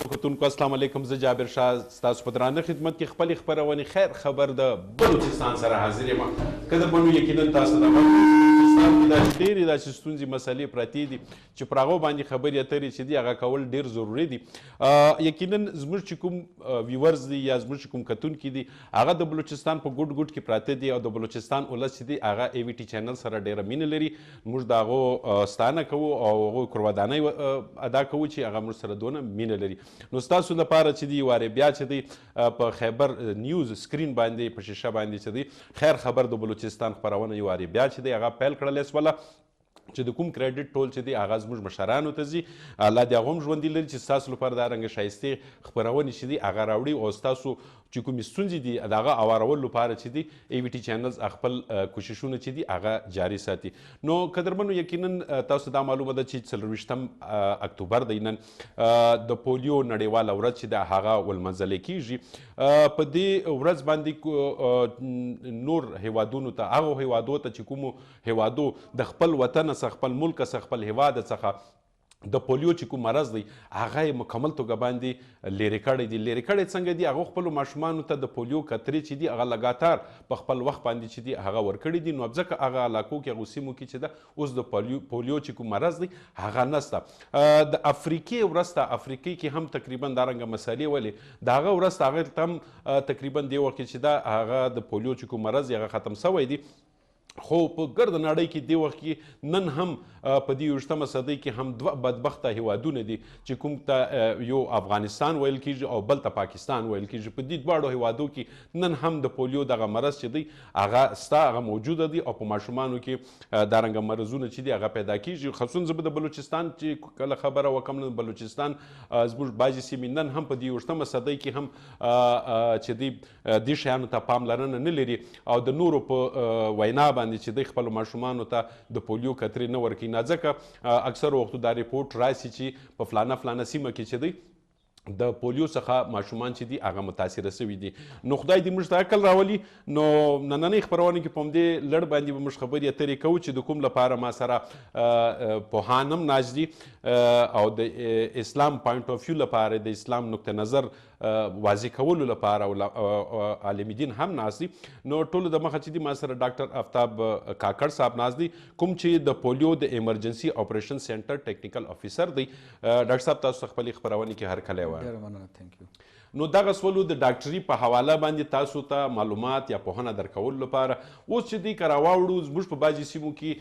کتونکو السلام علیکم. زه جابر شاه ستاسو په درانه خدمت کې خپلې خپرونې خیر خبر د بلوچستان سره حاضر یم. که د بنو یقینا تاسو د بلوچستان کې داسې ډېرې داسې ستونزې مسلې پرتې دي چې پر هغو باندې خبرې اترې چې دي هغه کول ډېر ضروري دي. یقینا زموږ چې کوم ویورز دي یا زموږ چې کوم کتونکي دي هغه د بلوچستان په ګوټ ګوټ کې پراته دي او د بلوچستان ولس چې دي هغه ای وي ټي چینل سره ډېره مینه لري. موږ د هغو ستانه کوو او هغوی قربانۍ ادا کوو چې هغه موږ سره دونه مینه لري. نو ستاسو لپاره چې دی وارې بیا چې دی په خیبر نیوز سکرین باندې په شیشه باندې چې دی خیر خبر د بلوچستان خپرونه یو وارې بیا چې دی هغه پیل کړلی سوله چې د کوم کریډټ ټول چې دی هغه زموږ مشرانو ته ځي. الله دې هغه هم ژوندي لري چې ستاسو لپاره دا رنګه ښایستې خپرونې چې دي هغه راوړي او ستاسو چې کومې ستونزې دي د هغه هوارولو لپاره چې دی ای وي ټي چینلز خپل کوششونه چې دي هغه جاري ساتي. نو قدرمنو یقینا تاسو دا معلومه ده چې 24 اکتوبر دی نن د پولیو نړیواله ورځ چې ده هغه ولمنځلی کیږي. په دې ورځ باندې نور هیوادونو ته هغو هیوادو ته چې کومو هیوادو د خپل وطن څخه خپل ملک څخه خپل هیواد څخه د پولیو چې کوم مرض دی هغه یې مکمل توګه باندې لرې کړی دی. لرې کړی څنګه دی؟ هغو خپلو ماشومانو ته د پولیو قطرې چې دي هغه لګاتار په خپل وخت باندې چې دي هغه ورکړي دي. نو ځکه هغه علاقو کې هغو سیمو کې چې ده اوس د پولیو چې کوم مرض دی هغه نسته. د افریقې ورځ ته افریقې کې هم تقریبا دا رنګه مسالې ولې د هغه ورځ ته هغې ته هم تقریبا دې وخت کې چې ده هغه د پولیو چې کوم مرض هغه ختم سوی دی. خو په ګرد نړۍ کې دې وخت کې نن هم په دې 21مه صدۍ کې هم دوه بدبخته هیوادونه دي چې کوم ته یو افغانستان ویل کېږي او بل ته پاکستان ویل کېږي. په دې دواړو هیوادو کې نن هم د پولیو دغه مرض چې دی هغه ستا هغه موجوده دی او په ماشومانو کې دا رنګه مرضونه چې دي هغه پیدا کېږي. خصوصا زه به د بلوچستان چې کله خبره وکړم نو بلوچستان زموږ بعضې سیمې نن هم په دې 21مه صدۍ کې هم چې دی دې شیانو ته پاملرنه نه لري او د نورو په وینا باندې چې د خپل ماشومانو ته د پولیو قطرې نه ورکوي. ځکه اکثر وختو دا ریپورټ راسي چې په فلانه سیمه کې چې دی د پولیو څخه ماشومان چې دي هغه متاثره سوي دي. نو خدای دې موږ ته عقل راولي. نو نننۍ خپرونه کې په همدې لړ باندې به موږ خبرې اترې کوو چې د کوم لپاره ما سره پوهان هم ناست دي او د اسلام پوینټ اف ویو لپاره د اسلام نقطه نظر واضح کولو لپاره او عالم دین هم ناست دي. نو ټولو د مخه چې دي ما سره ډاکټر آفتاب کاکړ صاحب ناست دي کوم چې د پولیو د ایمرجنسي اپریشن سینټر ټیکنیکل افیسر دی. ډاکټر صاحب تاسو خپلې خپرونې کې هر کله نو دغه سولو د ډاکټري په حواله باندې تاسو ته معلومات یا پوهنه درکولو لپاره اوس چې دی که راواوړو زموږ په بعضې سیمو کې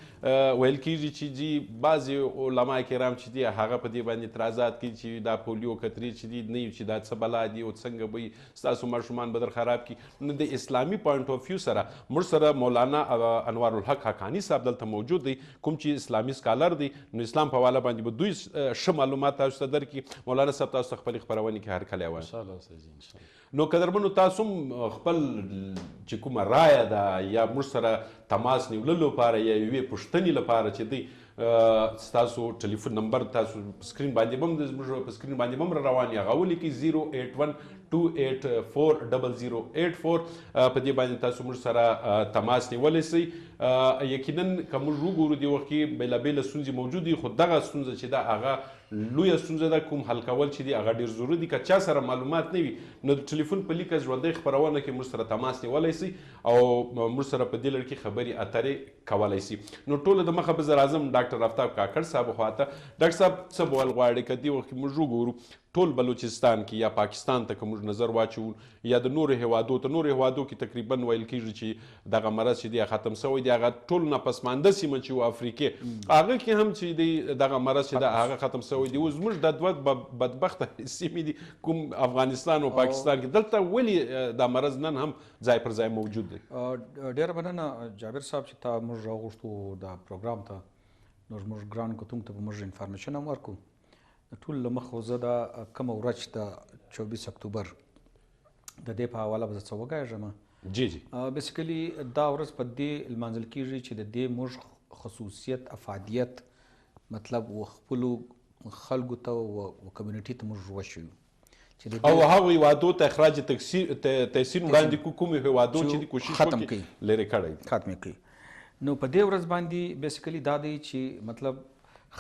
ویل کېږي چې جي بعضې علما کرام چې دي هغه په دې باندې اعتراضات کوي چې دا پولیو قطرې چې دي نه چې دا څه بلا دي او څنګه به ستاسو ماشومان به در خراب کړي. نو د اسلامي پوینټ اف ویو سره موږ سره مولانا انوار الحق حقانی صاحب دلته موجود دی کوم چې اسلامي سکالر دی. نو اسلام په حواله باندې به دوی ښه معلومات تاسو ته درکړي. مولانا صاحب تاسو خپلې خپرونې کې هر کله وایي. نو قدرمنو تاسو هم خپل چې کومه رایه ده یا موږ سره تماس نیولو لپاره یا یوې پوښتنې لپاره چې دی ستاسو ټلیفون نمبر تاسو سکرین باندې به هم زموږ په سکرین باندې به هم روان یې هغه ولیکئ 08128408084 په دې باندې تاسو موږ سره تماس نیولی سئ. یقینا که موږ وګورو دې وخت کې بېلابېله ستونزې موجود دي خو دغه ستونزه چې ده هغه لویه ستونزه ده کوم حل کول چې دي هغه ډېر ضروري دي. که چا سره معلومات نه وي نو د ټلیفون په لیکه ژوندۍ خپرونه کې موږ سره تماس نیولی سئ او موږ سره په دې لړ کې خبرې اترې کولی سي. نو ټولو د مخه به زه راځم ډاکټر آفتاب کاکړ صاحب خواته. ډاکټر صاحب څه به ویل غواړئ که دې وخت کې موږ وګورو ټول بلوچستان کې یا پاکستان ته که موږ نظر واچوو یا د نورو هیوادو ته نورو هیوادو کې تقریبا ویل کېږي چې دغه مرض چې دی ختم سوی دی هغه ټول ناپسمانده سیمه چې و افریقې هغه کې هم چې دی دغه مرض چې ده هغه ختم سوی دی. اوس زموږ دا دوه بدبخته سیمې دي کوم افغانستان او پاکستان کې دلته ولې دا مرض نن هم ځای پر ځای موجود دی؟ ډېره مننه جابر صاحب چې تا موږ راغوښتو دا پروګرام ته. نو زموږ ګران کتونکو ته به موږ انفارمیشن هم ورکړو. ټول له مخه زه دا کومه ورځ د 24 اکتوبر د دې په حواله به زه څه وګایږم. جی بیسیکلي دا ورځ په دې لمانځل کېږي چې د دې موږ خصوصیت افادیت مطلب و خپلو خلکو ته و کمیونټي ته موږ وښیو او هغو هیوادو ته اخراج تحسین وړاندې کړو کومو هیوادو چې کوشش وکړي لرې کړی ختم کړي. نو په دې ورځ باندې بیسیکلي دا دی چې مطلب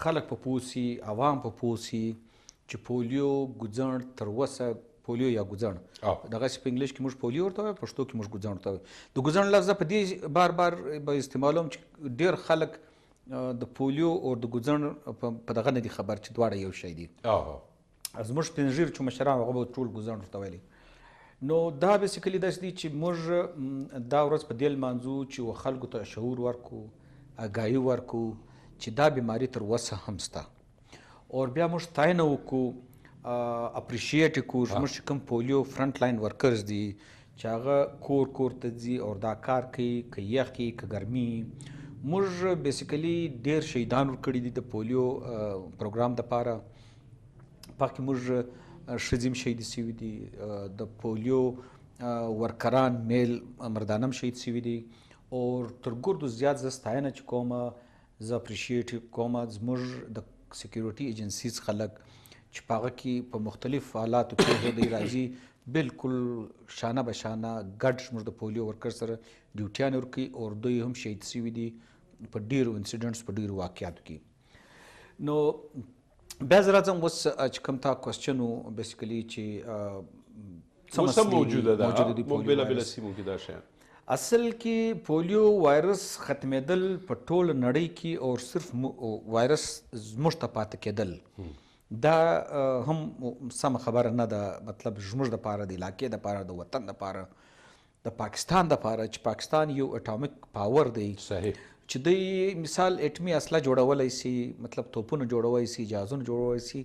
خلک په پوه سي عوام په پوه سي چې پولیو ګوځڼ تر اوسه پولیو یا ګوځڼ دغسې په انګلیش کې موږ پولیو ورته وایو پښتو کې موږ ګوځڼ ورته وایو د ګوځڼ لفظ په دې بار بار به استعمالوم چې ډېر خلک د پولیو او د ګوځڼ په دغه نه دي خبر چې دواړه یو شی دي زموږ سپین ږیري چې مشران هغه به ټول ګوځڼ ورته ویلي نو دا بیسیکلي داسې دي چې موږ دا ورځ په دې لمانځو چې خلکو ته شعور ورکو اګاهي ورکو چې دا بیماري تر اوسه هم شته اور بیا موږ ستاینه وکړو اپریشیټ کړو زموږ چې کوم پولیو فرنټ لاین ورکرز دي چې هغه کور کور ته ځي او دا کار کوي که یخ کوي که ګرمي موږ بیسیکلي ډېر شهیدان ورکړي دي د پولیو پروګرام دپاره پکې موږ ښځې هم شهیدې شوي دي د پولیو ورکران میل مردانه هم شهید شوي دي اور تر ګردو زیات زه ستاینه چې کومه زه اپریشیټ کومه زموږ د سکیورټي ایجنسیز خلک چې په هغه کې په مختلف حالاتو کې دوی راځي بالکل شانه به شانه ګډ زموږ د پولیو ورکر سره ډیوټیان ورکوي اور دوی هم شهید شوي دي په ډېرو انسیډنټس په ډېرو واقعاتو کې نو بیا زه راځم اوس چې کوم تا کوېسچن و بیسیکلي چې اوس هم موجوده ده موږ بېلابېله سیمو کې دا شیان اصل کې پولیو وایرس ختمېدل په ټول نړۍ کې او صرف وایرس زموږ ته پاتې کېدل دا هم سمه خبره نه ده مطلب زموږ دپاره د علاقې دپاره د وطن دپاره د پاکستان دپاره چې پاکستان یو اټامیک پاور دی صحیح چې دوی مثال اټمي اسلحه جوړولی سي مطلب توپونه جوړولی سي جهازونه جوړولی سي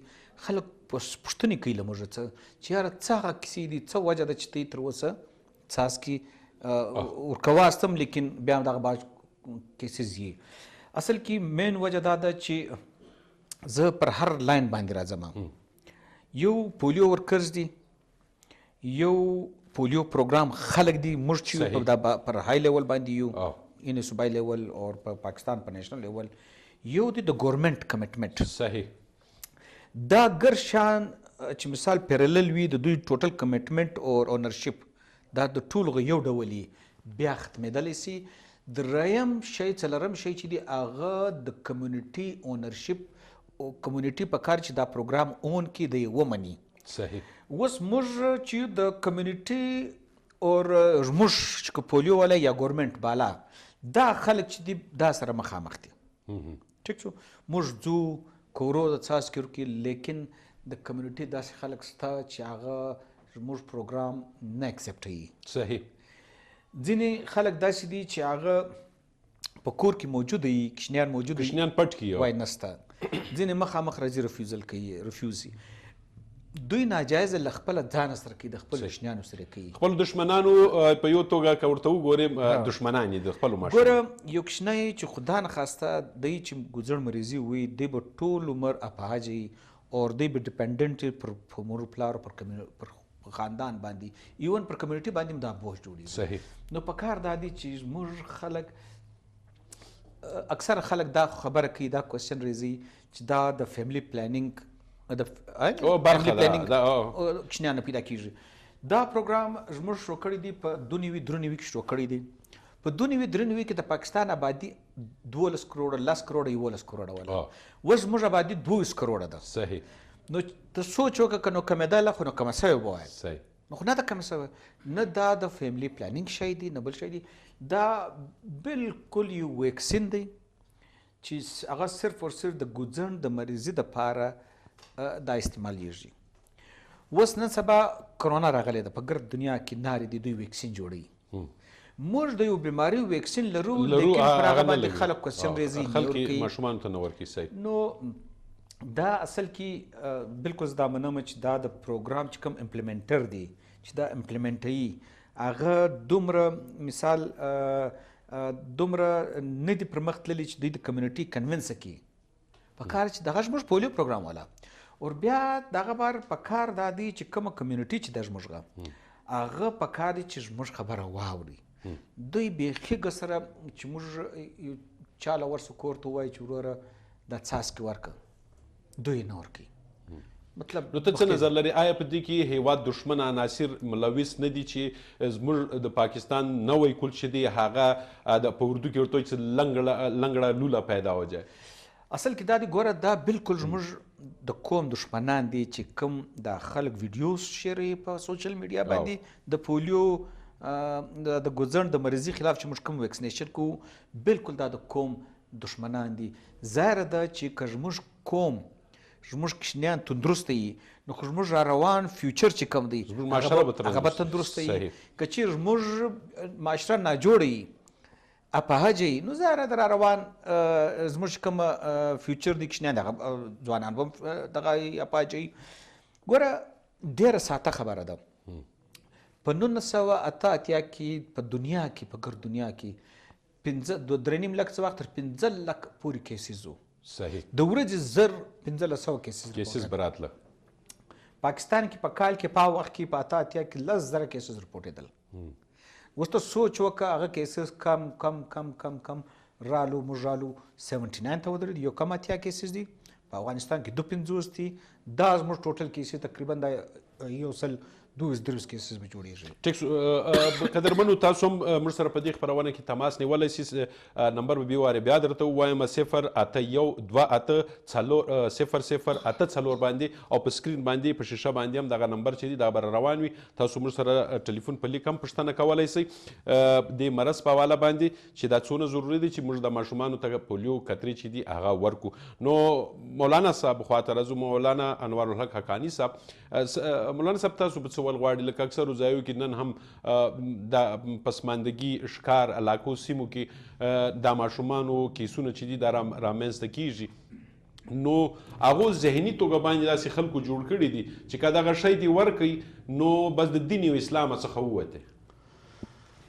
خلک پوښتنې کوي له موږ څه چې یاره څه هغه کیسې دي څه وجه ده چې دوی تر اوسه څاڅکي ورکواستم لیکن بیا هم دغه بعض کیسز یې اصل کې مین وجه دا ده چې زه پر هر لاین باندې راځم یو پولیو ورکرز دي یو پولیو پروګرام خلک دي موږ چې پر های لیول باندې یو ان صوبایي لیول او په پاکستان په نیشنل لیول یو دی د ګورنمنت کمټمنټ صحیح دا ګر شان چې مثال پیرلل وي د دوی ټوټل کمټمنټ او اونرشپ دا د ټولو یو ډول بیا ختمېدلی سي دریم شی څلرم شی چې دی هغه د کمیونټي اونرشپ او کمیونټي په کار چې دا پروګرام اون کې دی ومني صحیح اوس موږ چې د کمیونټي اور موږ چې پولیو والا یا ګورنمنت بالا دا خلک چې دي دا سره مخامخ دي ټیک شو موږ ځو کورو د څاڅکي ورکړي لیکن د کمیونټي داسې خلک شته چې هغه زموږ پروګرام نه اکسپټوي صحیح ځینې خلک داسې دي چې هغه په کور کې موجود وي کشنیان موجود وي کشنیان پټ کړي وای نسته ځینې مخامخ راځي رفیوزل کوي رفیوزي دوی ناجایز له خپل ځان سره کوي د خپل دشمنانو سره کوي خپل دشمنانو په یو توګه که ورته وګورې دشمنان یې د خپلو ماشومانو ګوره یو کوچنی چې خدا نه خواسته دی چې ګوځړ مریضي وي دی به ټول عمر اپاهج اور دی به ډیپینډنټ پر مور پلار پر خاندان باندې ایون پر کمیونټي باندې هم دا بوج جوړي صحیح نو په کار دا دی چې موږ خلک اکثر خلک دا خبره کوي دا کوېسچن راځي چې دا د فیملی پلانینګ برخه ده کوچنیانو پیدا کیږي دا پروګرام زموږ شروع کړی دی په 2023 کې شروع کړی دی په 2023 کې د پاکستان آبادي 12 کروڑه 10 کروڑه 11 کروڑه ولا اوس زموږ آبادي 22 کروڑه ده صحیح نو ته سوچ وکړه که نو کمېدله خو نو کمه سوی به وایي صحیح نو خو نه ده کمه سوی نه دا د فیملی پلانینګ شی دی نه بل شی دی دا بالکل یو ویکسین دی چې هغه صرف او صرف د ګوځڼ د مریضي دپاره دا استعمالیږي اوس نن سبا کرونا راغلی ده په ګرد دنیا کې نارې دي دوی ویکسین جوړوي موږ د یو بیماري ویکسین لرو لیکن پر هغه باندې خلک کوېسچن راځي خلک ماشومانو ته نه ورکوي صحیح نو دا اصل کې بالکل زه دا منم چې دا د پروګرام چې کوم امپلیمنټر دی چې دا امپلیمنټوي هغه دومره مثال دومره نه دي پرمخ تللي چې دوی د کمیونټي کنوینس کړي په کار چې دغه زموږ پولیو پروګرام والا اور بیا دغه بار په کار دا دی چې کومه کمیونټي چې د زموږ هغه په کار دی چې زموږ خبره واوري دوی بیخي سره چې موږ چاله ورسو کور ته ووایي چې وروره دا څاڅکي ورکړه دوی نه ورکوي مطلب نو ته څه نظر لري آیا په دې کې هیواد دشمن عناصر ملوث نه دي چې زموږ د پاکستان نوی کل چې دی هغه په اردو کې ورته چې لنګړه لوله پیدا وجه اصل کې دا دی ګوره دا بالکل زموږ د قوم دشمنان دي چې کوم د خلک ویډیوز شیرې په سوشل میډیا باندې د پولیو د ګوزن د مریضي خلاف چې موږ کوم ویکسینیشن کوو بالکل دا د قوم دشمنان دي. ظاهره ده چې که زموږ قوم زموږ کشنیان تندرسته وي نو خو زموږ را روان فیوچر چې کوم دی هغه به تندرسته وي. که چیرې زموږ معاشره ناجوړه وي اپهجه وي نو ظاهره ده را روان زموږ کوم فیوچر دی کشنیان هغه ځوانان به هم دغه اپهجه وي. ګوره ډېره ساده خبره ده په 1988 کې په دنیا کې په ګر دنیا کې 3.5 لک څه وخت تر 15 لک پورې کیسز وو. صحیح. د ورځې زر 1500 کیسز براتله. پاکستان کې په کال کې په وخت کې په 88 کې 10,000 کیسز رپورټېدل. اوس ته سوچ وکړه هغه کیسز کم کم کم کم کم رالو موږ رالو 79 ته ودرېد یو کم اتیا کیسز دي. په افغانستان کې 250 دي. دا زموږ ټوټل کیسې تقریبا دا یو سل 22 کیسز به جوړیږي. ټیک قدرمنو تاسو هم موږ سره په دې خپرونه کې تماس نیولی سي. نمبر به بیا وارې بیا درته ووایم 081228008 باندې او په سکرین باندې په شیشه باندې هم دغه نمبر چې دی دا به روان وي. تاسو موږ سره ټلیفون په لیک هم پوښتنه کولی سئ د مرض په حواله باندې چې دا څونه ضروري دی چې موږ د ماشومانو ته پولیو کترې چې دي هغه ورکو. نو مولانا صاحب خواته راځو. مولانا انوار الحق حقانی صاحب، مولانا صاحب تاسو په څه ول غواړئ؟ لکه اکثرو ځایو کې نن هم د پسماندګي ښکار علاقو سیمو کې دا ماشومانو کیسونه چې دي دا رامنځته کیږي. نو هغو ذهني توګه باندې داسې خلکو جوړ کړي دي چې که دغه شی دې ورکوي نو بس د دین او اسلام څخه ووته.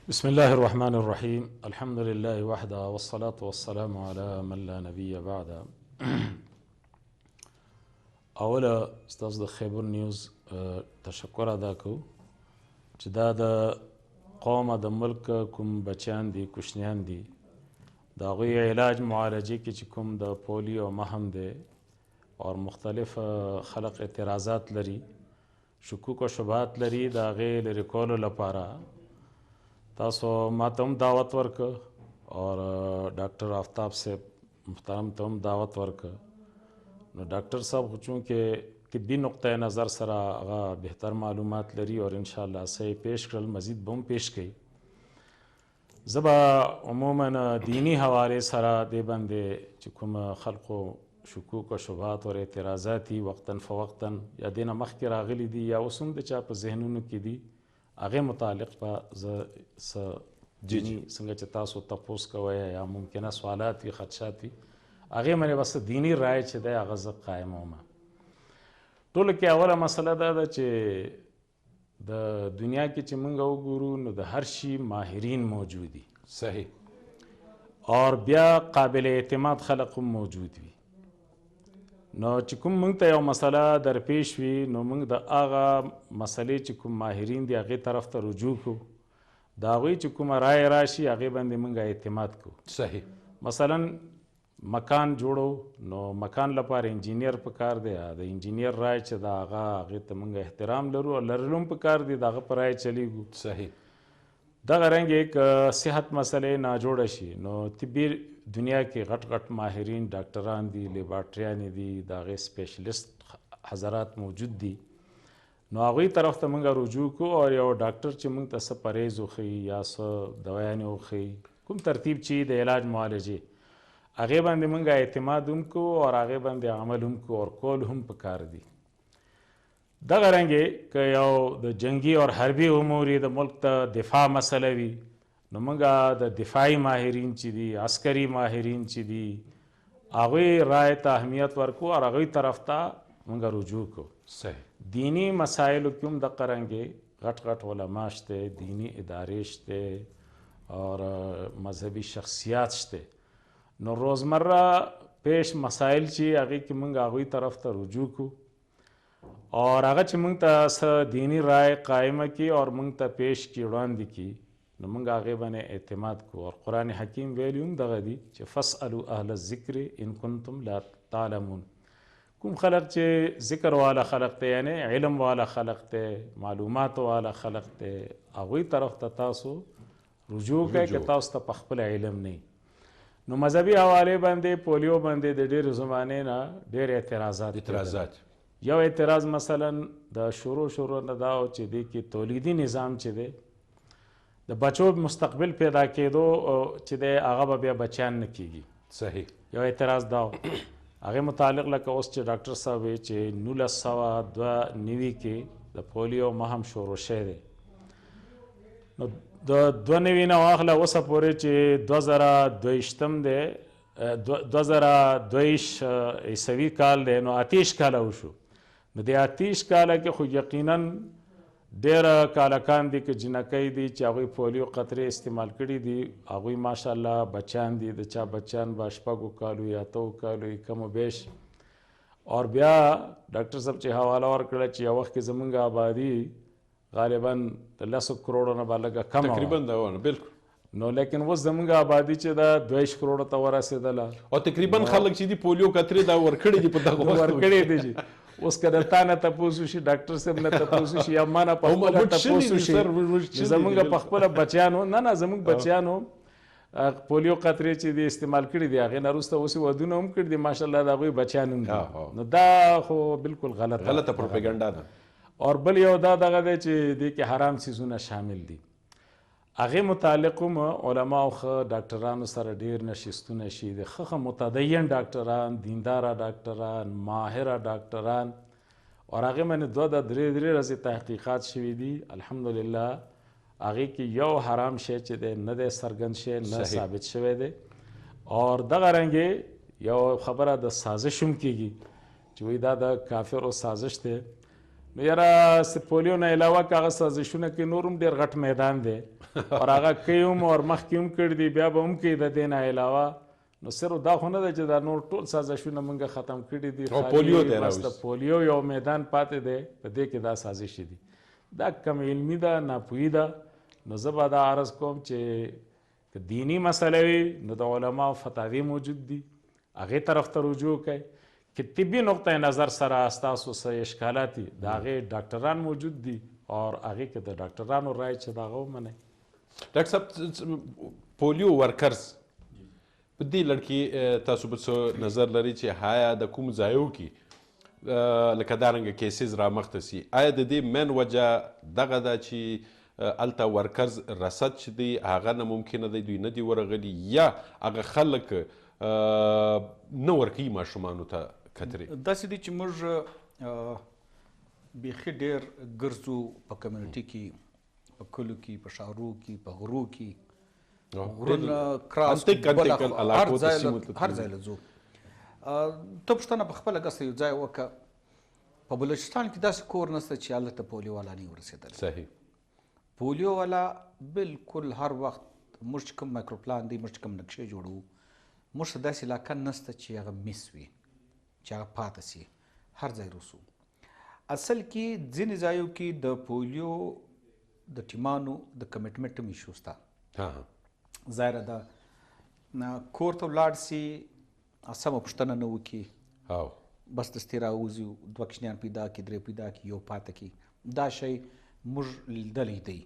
بسم الله الرحمن الرحیم الحمد لله وحده والصلاة والسلام على من لا نبي بعده. اوله ستاسو د خیبر نیوز تشکر ادا کوو چې دا د قوم د ملک کوم بچیان دي کوشنیان دي د هغوی علاج معالجې کې چې کوم د پولیو مهم دی او مختلف خلق اعتراضات لري شکوک و شبهات لري د هغې لرې کولو لپاره تاسو ماته هم دعوت ورکه او ډاکټر آفتاب صاحب محترم ته هم دعوت ورکه. نو ډاکټر صاحب خو چونکې طبي نقطه نظر سره هغه بهتر معلومات لري او انشاءالله څه یې پیش کړل مزید به هم پیش کوي. زه به عموما دینی حوالې سره دې باندې چې کوم خلقو شکوک و شبهات او اعتراضات دي وقتا فوقتا یا دې نه مخکې راغلي دي یا اوس هم د چا په ذهنونو کې دي هغې متعلق به زه څه دیني څنګه چې تاسو تپوس کوئ یا ممکنه سوالات وي خدشات وي هغې باندې بس دینی رایې چې دی هغه زه قایموم. ټولو کې اوله مسله دا ده چې د دنیا کې چې موږ وګورو نو د هر شي ماهرین موجود دي. صحیح. اور بیا قابل اعتماد خلق هم موجود وي. نو چې کوم موږ ته یو مسله درپیش وي نو موږ د هغه مسلې چې کوم ماهرین دي هغې طرف ته رجوع کوو د هغوی چې کومه رایه راشي هغې باندې موږ اعتماد کوو. صحیح. مثلا مکان جوړو نو مکان لپاره انجینیر پکار دی د انجینیر رای چې د هغې ته موږ احترام لرو او لرلو هم پکار دی د هغه په رای چلیږو. صحیح. دغه رنګې که صحت مسلې ناجوړه شي نو طبي دنیا کې غټ غټ ماهرین ډاکټران دي لیبارټریانې دي د هغې سپیشلیست حضرات موجود دي نو هغوی طرف ته موږ رجوع کوو او یو ډاکټر چې موږ ته څه پرهیز وښیي یا څه دوایانې وښیي کوم ترتیب چې د علاج معالجې هغې باندې موږ اعتماد هم کوو او هغې باندې عمل هم کوو او کول هم پکار دي. دغه رنګې که یو د جنگي او حربي امور د ملک ته دفاع مسله وي نو موږ د دفاعي ماهرین چې دي عسکري ماهرین چې دي هغوی رای ته اهمیت ورکو او هغوی طرف ته موږ رجوع کوو. صحیح. دینی مسایلو کې هم دغه رنګې غټ غټ علما شته دینی ادارې شته او مذهبي شخصیات شته. نو روزمره پیش مسایل چې هغې کې موږ هغوی طرف ته رجوع کوو او هغه چې موږ ته څه دینی رای قایمه کړي او موږ ته پیش کړي وړاندې کړي نو موږ هغې باندې اعتماد کوو. او قرآن حکیم ویلي هم دغه دي چې فاسألوا اهل الذکر ان کنتم لا تعلمون. کوم خلق چې ذکر والا خلق ته یعنی علم والا خلق ته معلومات والا خلق ته هغوی طرف ته تاسو رجوع کوئ که تاسو ته په خپله علم نه نو مذهبي حوالې باندې پولیو باندې د ډېرې زمانې نه ډېر اعتراضات یو اعتراض مثلا د شروع نه دا و چې دې کې تولیدي نظام چې دی د بچو مستقبل پیدا کېدو چې دی هغه به بیا بچیان نه کېږي صحیح یو اعتراض دا و هغې متعلق لکه اوس چې ډاکټر صاحب وی چې 1992 کې د پولیو مهم شروع شوی دی نو د 92 نه واخله اوسه پورې چې 2022 دی 2022 عیسوي کال دی نو 28 کاله وشو نو د 28 کاله کې خو یقینا ډېره کالکان دي که جنکۍ دي چې هغوی پولیو قطرې استعمال کړي دي هغوی ماشاءالله بچیان دي د چا بچیان به 6 کالو یا 8 کالو کم و بیش اور بیا ډاکټر صاحب چې حواله ورکړه چې یو وخت کې زموږ آبادي غالبا د 10 کروڑو نه به لږه کمه تقریبا دا ونه بالکل نو لیکن اوس زموږ آبادي چې دا 22 کروڑو ته ورسېدله او تقریبا خلک چې دي پولیو قطرې دا ورکړي دي په دغه وخت ورکړي دي اوس که د تا نه تپوس وشي ډاکټر صاحب نه تپوس وشي یا ما نه په خپله تپوس وشي زموږ په خپله بچیانو نه زموږ بچیانو پولیو قطرې چې دي استعمال کړي دي هغې نه وروسته اوس ودونه هم کړي دي ماشاءالله د هغوی بچیان هم دي نو دا خو بالکل غلطه پروپاګنډا ده اور بل یو دا دغه دی چې دې کې حرام څیزونه شامل دي هغې متعلق هم علماو ښه ډاکټرانو سره ډېر نشستونه شي د ښه متدین ډاکټران دینداره ډاکټران ماهره ډاکټران اور هغې باندې 2 ورځې تحقیقات شوي دي الحمدلله هغې کې یو حرام شی چې دی نه دی څرګند شی نه ثابت شوی دی اور دغه رنګې یو خبره د سازش هم کېږي چې وایي دا د کافرو سازش دی نو یاره پولیو نه علاوه که هغه سازشونه کې نور هم ډېر غټ میدان دی اور هغه کوي هم اور مخکې هم کړي دي بیا به هم کوي د دې نه علاوه نو صرف دا خو نه ده چې دا نور ټول سازشونه موږ ختم کړي دي بس د پولیو یو میدان پاتې دی په دې کې دا سازشي دي دا کم علمي ده ناپوهي ده نو زه به دا عرض کوم چې که دینی مسله وي نو د علماو فتاوی موجود دي هغې طرف ته رجوع کوئ که طبي نقطه نظر سره ستاسو څه اشکالات دي د هغې ډاکټران موجود دي اور هغې کې د ډاکټرانو رای چې د هغه ومنئ ډاکټر صاحب پولیو ورکرز په دې لړ کې تاسو به څه نظر لرئ چې آیا د کوم ځایو کې لکه دارنګه کیسز رامخته سي آیا د دې مین وجه دغه ده چې هلته ورکرز رصد چې دی هغه نه ممکنه دی دوی نه دي ورغلي یا هغه خلک نه ورکوي ماشومانو ته قطرې داسې دي چې موږ بیخي ډېر ګرځو په کمیونټي کې په کلو کې په ښارو کې په غرو کې غرونه کراس هر ځای له ځو ته پوښتنه په خپله ګسته یو ځای وکړه په بلوچستان کې داسې کور نشته چې هلته پولیو والا نه ورسېدلی صحیح پولیو والا بالکل هر وخت موږ چې کوم مایکرو پلان دی موږ چې کوم نقشې جوړوو موږ ته داسې علاقه نشته چې هغه میس وي چې هغه پاتې سي هر ځای روسو اصل کې ځینې ځایو کې د پولیو د ټیمانو د کمیټمنټ هم ایشو شته ظاهره ده کور ته ولاړ سي سمه پوښتنه نه وکړي بس دستې راوځي 2 کوچنیان پیدا کړي 3 پیدا کړي یو پاته کړي دا شی موږ لیدلی دی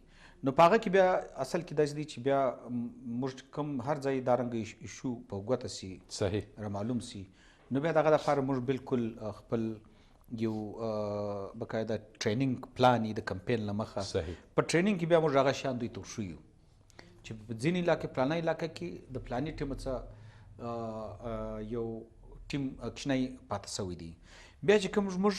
نو په هغه کې بیا اصل کې داسې دی چې بیا موږ کوم هر ځای دارنګه ایشو په ګوته سي صحیح رامعلوم سي نو بیا دغه دپاره موږ بالکل خپل یو باقاعده ټریننګ پلان د کمپین له مخه په ټریننګ کې بیا موږ هغه شیان دوی ته وښیو چې په ځینې علاقې پلاني علاقه کې د پلاني ټیم څخه یو ټیم کوچنی پاته سوی دی بیا چې کوم موږ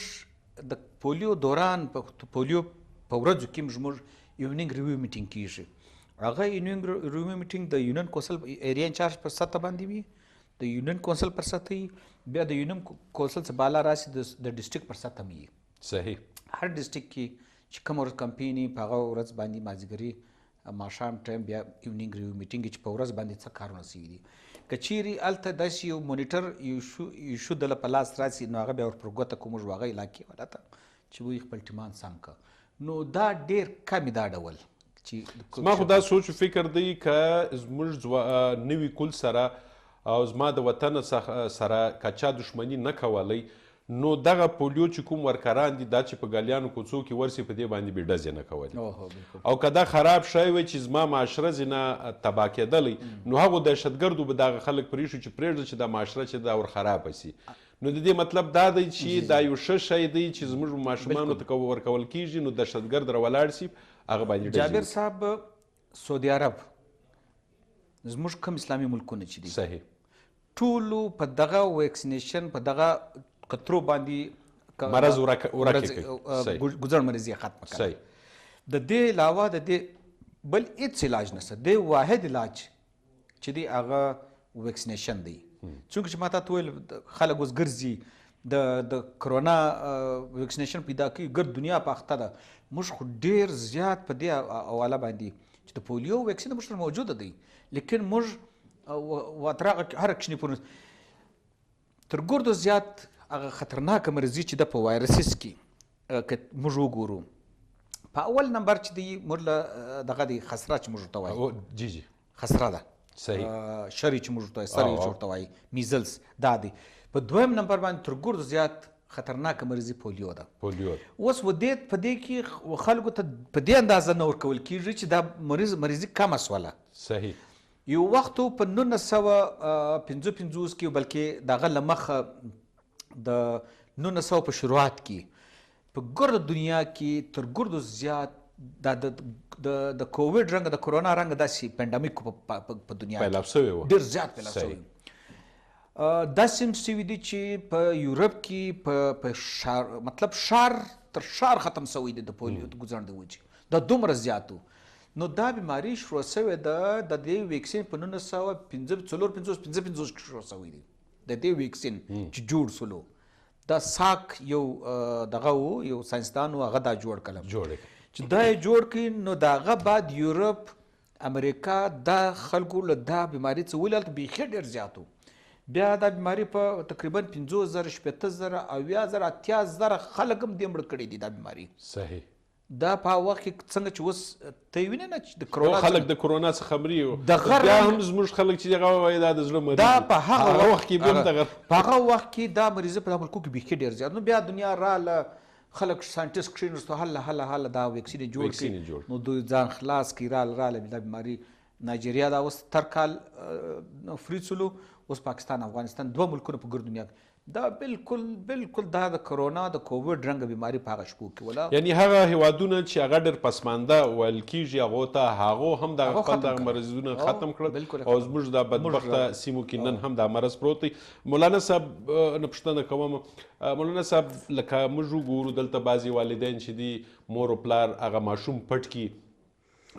د پولیو دوران په پولیو په ورځو کې موږ ایوننګ ریویو میټینګ کیږي هغه ایوننګ ریویو میټینګ د یونین کونسل ایریا انچارج په سطح باندې وي د یونین کونسل پر سطح بیا د یونین کونسل څخه بالا راسي د ډسټریکټ پر سطح وي صحیح هر ډسټریکټ کې چې کوم ورځ کمپین په هغه ورځ باندې مازدیګري ماښام ټایم بیا ایوننګ ریویو میټینګ چې په ورځ باندې څه کارونه سوي دي که چیرې هلته داسې یو مونیټر ایشو دله په لاس راسي نو هغه بیا ور پر ګوته کړو موږ هغه علاقې والا ته چې وایي خپل ټیمان سم که نو دا ډېر کم دا ډول چې ما خو دا سوچ و فکر دی که زموږ نوي کل سره او زما د وطن سره که چا دښمني نه کولی نو دغه پولیو چې کوم ورکران دي دا چې په ګلیانو کوڅو کې ورسي په دې باندې بې ډزې نه کولې او که دا خراب شوی وی چې زما معاشره ځینه تباه کېدلی نو هغو دهشتګردو به دغه خلک پرېښو چې پرېږده چې دا معاشره چې دا ور خرابه سي نو د دې مطلب دا دی چې دا یو ښه شی دی چې زموږ ماشومانو ته ورکول کېږي نو دهشتګرد راولاړ سي هغه باندې جابر صاحب سعودي عرب زموږ کوم اسلامي ملکونه چې دي صحیح ټولو په دغه ویکسینیشن په دغه قطرو باندې مرض ورکې ګزر مریضي ختمه کړه صحیح د دې علاوه د دې بل هیڅ علاج نشته د واحد علاج چې دی هغه ویکسینیشن دی چونکه چې ما تا ته ویل خلک اوس ګرځي د کرونا ویکسینیشن پیدا کوي ګرد دنیا په اخته ده موږ خو ډېر زیات په دې حواله باندې چې د پولیو ویکسین موږ سره موجوده دی لیکن موږ واتراغه هر کشنی پورې تر ګردو زیات هغه خطرناکه مرضي چې د په وایرسس کې که موږ وګورو په اول نمبر چې دی موږ له دغه دی خسره چې موږ ورته وایو جی جی خسره ده صحیح شری چې موږ ورته وایو سری چې ورته وایي میزلز دا دی په دویم نمبر باندې تر ګردو زیات خطرناکه مرضي پولیو ده پولیو اوس په دې کې خلکو ته په دې اندازه نه ورکول کېږي چې دا مریضي کمه سوله صحیح یو وخت په 1955 کې بلکې دغه له مخه د 1900 په شروعات کې په ګرده دنیا کې تر ګردو زیات د کووډ رنګ د کرونا رنګ داسې پینډمیک په دنیا کې پیلاب شوی و ډېر زیات پیلاب شوی داسې هم شوي دي چې په یورپ کې په شار مطلب شار تر شار ختم شوی دی د پولیو د ګزرن د وجې دا دومره زیاتو نو دا بیماری شروع شوې ده د دې ویکسین په 1955 کې شروع شوی دی د دې ویکسین چې جوړ سولو دا ساک یو دغه یو ساینسدان هغه دا جوړ کړل چې دا جوړ کړي نو دغه بعد یورپ امریکا دا خلکو له دا بیماری څخه ولالت بیخي ډېر زیاتو بیا دا بیماری په تقریبا 50,000 شپېته او 80,000 80,000 خلک هم دې مړه کړي دي دا بیماری صحیح دا په وخت کې څنګه چې اوس ته یې وینې نه چې د کرونا خلک د کرونا څخه مري بیا هم زموږ خلک چې دغه وایي دا د زړه مریض دا په هغه وخت کې بیا دغه په هغه وخت کې دا مریض په ملکو کې بیخي ډېر زیات نو بیا دنیا راله خلک ساینټیسټ کښېنستو هله دا ویکسین جوړ کړي نو دوی ځان خلاص کړي راله دا بیماري نایجیریا دا اوس تر کال فری سلو اوس پاکستان افغانستان دوه ملکونه په ګرد دنیا دا بالکل دا د کرونا د کووډ رنګ بیماری په هغه شپو کې ولا یعنی هغه هیوادونه چې هغه ډېر پسمانده ویل کېږي هغو ته هغو هم دغه خپل دغه مرضونه ختم کړل او زموږ دا بدبخته سیمو کې نن هم دا مرض پروت دی مولانا صاحب نه پوښتنه کوم مولانا صاحب لکه موږ وګورو دلته بعضې والدین چې دي مور و پلار هغه ماشوم پټ کړي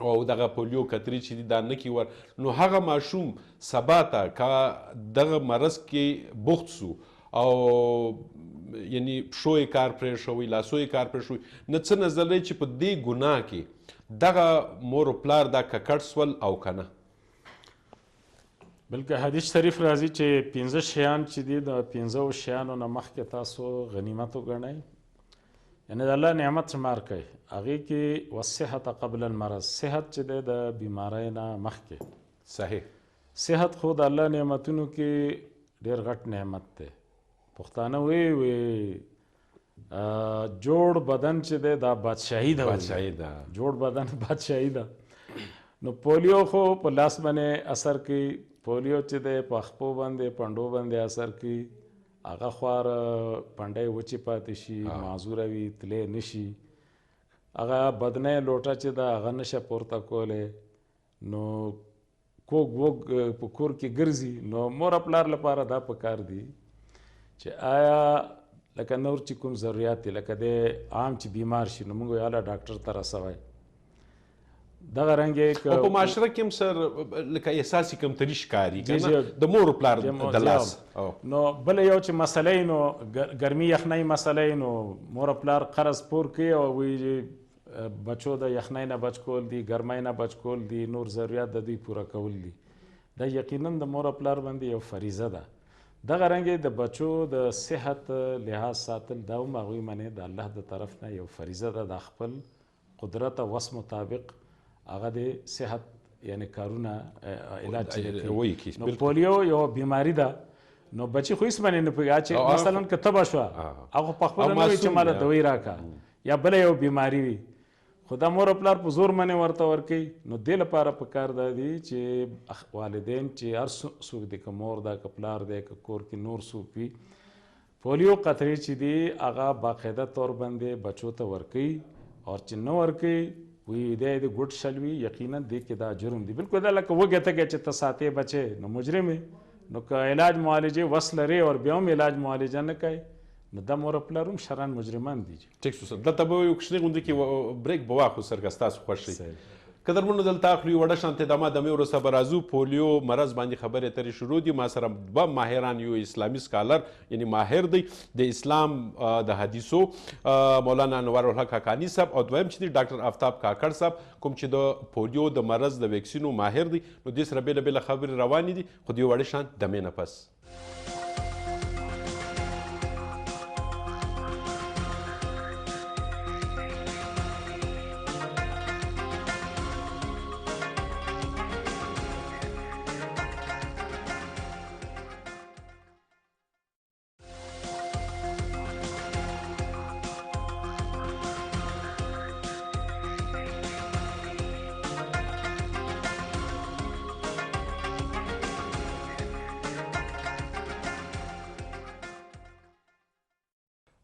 او دغه پولیو کترې چې دي دا نه کړي ور نو هغه ماشوم سبا ته که دغه مرض کې بوخت سو او یعنی پښو یې کار پرېښوی لاسو یې کار پرېښوی نه څه نظر دی چې په دې ګناه کې دغه مور و پلار دا ککړ سول او که نه بلکې حدیث شریف راځي چې 15 شیان چې دي د 15 شیانو نه مخکې تاسو غنیمت وګڼئ یعنې د الله نعمت شمار کوئ هغې کې والصحت قبل المرض صحت چې دی د بیمارۍ نه مخکې صحیح صحت خو د الله نعمتونو کې ډېر غټ نعمت دی پښتانه وی جوړ بدن چې دی دا بادشاهي ده جوړ بدن بادشاهي ده نو پولیو خو په لاس باندې اثر کوي پولیو چې دی په خپو باندې پنډو باندې اثر کوي هغه خوار پنډی وچې پاتې شي معذوره وي تلی نشي هغه بدنۍ لوټه چې ده هغه نشه پورته کولی نو کوږ وږ په کور کې ګرځي نو مور پلار لپاره دا پکار دي چې آیا لکه نور چې کوم ضرورت دي لکه د عام چې بیمار شي نو موږ یاله ډاکټر ته رسوئ دغه رنګ په معاشره کې هم سر لکه احساسي کمتري ښکاري که د مور پلار د لاس نو بله یو چې مسئله نو ګرمي یخنۍ مسئله نو مور پلار قرض پور کوي او وایي بچو د یخنۍ نه بچ کول دي ګرمۍ نه بچ کول دي نور ضرورت د دوی پوره کول دي دا یقینا د مور پلار باندې یو فریضه ده دغه رنګې د بچو د صحت لحاظ ساتل دا هم هغوی منې د الله د طرف نه یو فریضه ده د خپل قدرت او وس مطابق هغه د صحت یعنی کارونه علاج کوي نو پولیو یو بیماری ده نو بچي خو هېڅ باندې نه پوهېږي چې مثلا که تبه شوه هغه په خپله نه وایي چې ماله دوی راکړه یا بله یو بیماري وي خو دا مور او پلار په زور باندې ورته ورکوي. نو دې لپاره پکار دا دي چې والدین چې هر څوک دی که مور ده که پلار دی که کور کې نور څوک وي پولیو قطرې چې دي هغه باقاعده طور باندې بچو ته ورکوي او چې نه ورکوي وی دی د ګوډ شل وي یقینا دې کې دا جرم دی. بالکل دا لکه وږې ته چې ته ساتې بچې نو مجرم یې. نو که علاج معالجې وس لرې او بیا هم علاج معالجه نه کوي نو دا مور او پلار هم شران مجرمان دي. ټیک شو صاحب دلته به یو کوچنۍ غونډه کې بریک به واخلو سر که ستاسو خوښ شي. قدرمنو دلته اخلو یو وړه شانتې دمې وروسته به راځو. پولیو مرض باندې خبرې اترې شروع دي. ما سره دوه ماهران یو اسلامي سکالر یعنی ماهر دی د اسلام د حدیثو مولانا انوار الحق حقانی صاحب او دویم چې دی ډاکټر آفتاب کاکړ صاحب کوم چې د پولیو د مرض د ویکسینو ماهر دی. نو دې سره بېله بېله خبرې روانې دي خو د یو وړه شانت دمې نه پس.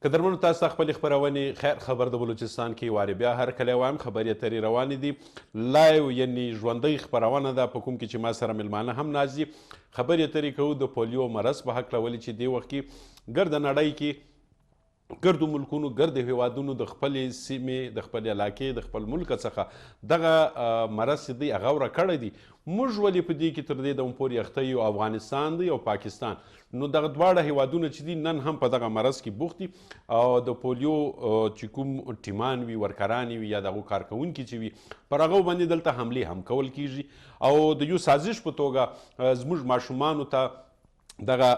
قدرمنو تاسو ته خپلې خپرونې خیر خبر د بلوچستان کې وارې بیا هر کله وایم خبرې اترې روانې دي لایو یعنی ژوندۍ خپرونه ده په کوم کې چې ما سره میلمانه هم ناست دي. خبرې اترې کوو د پولیو مرض په هکله ولې چې دې وخت کې ګرد نړۍ کې ګردو ملکونو ګرد هیوادونو د خپلې سیمې د خپل علاقې د خپل ملک څخه دغه مرض چې دی هغه ورک کړی دی. موږ ولې په دې کې تر دې دمه پورې اخته یو افغانستان دی او پاکستان. نو دغه دواړه هیوادونه چې دي نن هم په دغه مرض کې بوخت دي او د پولیو چې کوم ټیمان وي ورکران وي یا دغه کارکوونکي چې وي پر هغو باندې دلته حملې هم کول کیږي او د یو سازش په توګه زموږ ماشومانو ته دغه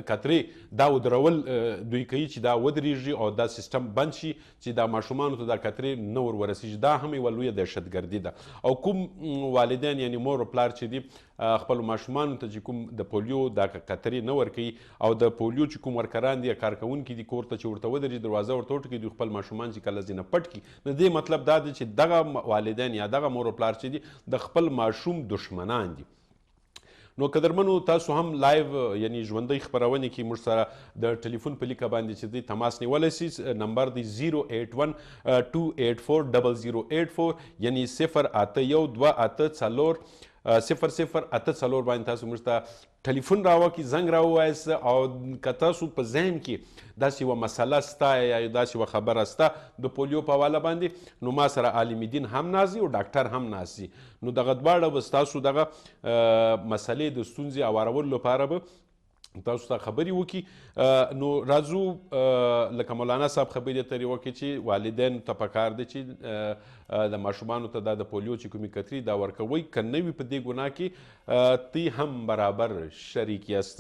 کترې دا ودرول دوی کوي چې دا ودرېږي او دا سیستم بند شي چې دا ماشومانو ته دا کترې نه ورسیږي. دا هم یوه لویه دهشتګردي ده او کوم والدین یعنی مور او پلار چې دي خپلو ماشومانو ته چې کوم د پولیو دا کترې نه ورکوي او د پولیو چې کوم ورکران دي یا کارکوونکي دي کور ته چې ورته ودرېږي دروازه ورته وټکوي دوی خپل ماشومان چې کله ځینه پټ کړي نو دې مطلب دا دی چې دغه والدین یا دغه مور او پلار چې دي د خپل ماشوم دشمنان دي. نو قدرمنو تاسو هم لایو یعنی ژوندۍ خپرونې کې موږ سره د ټلیفون په لیکه باندې چې دی تماس نیولی سي. نمبر دی 081-284-0084 یعنی 081-284-0084 باندې تاسو موږ ته ټلیفون راوکړئ زنګ راووایاست او که تاسو په ذهن کې داسې یوه مسله سته یا داسې یوه خبره سته د پولیو په حواله باندې نو ما سره عالم دین هم ناست دي او ډاکټر هم ناست دي. نو دغه دواړه به ستاسو دغه مسلې د ستونزې هوارولو لپاره به تاسو ته خبرې وکړي. نو راځو لکه مولانا صاحب خبرې اترې وکړي چې والدینو ته پکار دی چې د ماشومانو ته دا د پولیو چې کومې کترې دا ورکوئ که نه وي په دې ګناه کې تی هم برابر شریک یاست.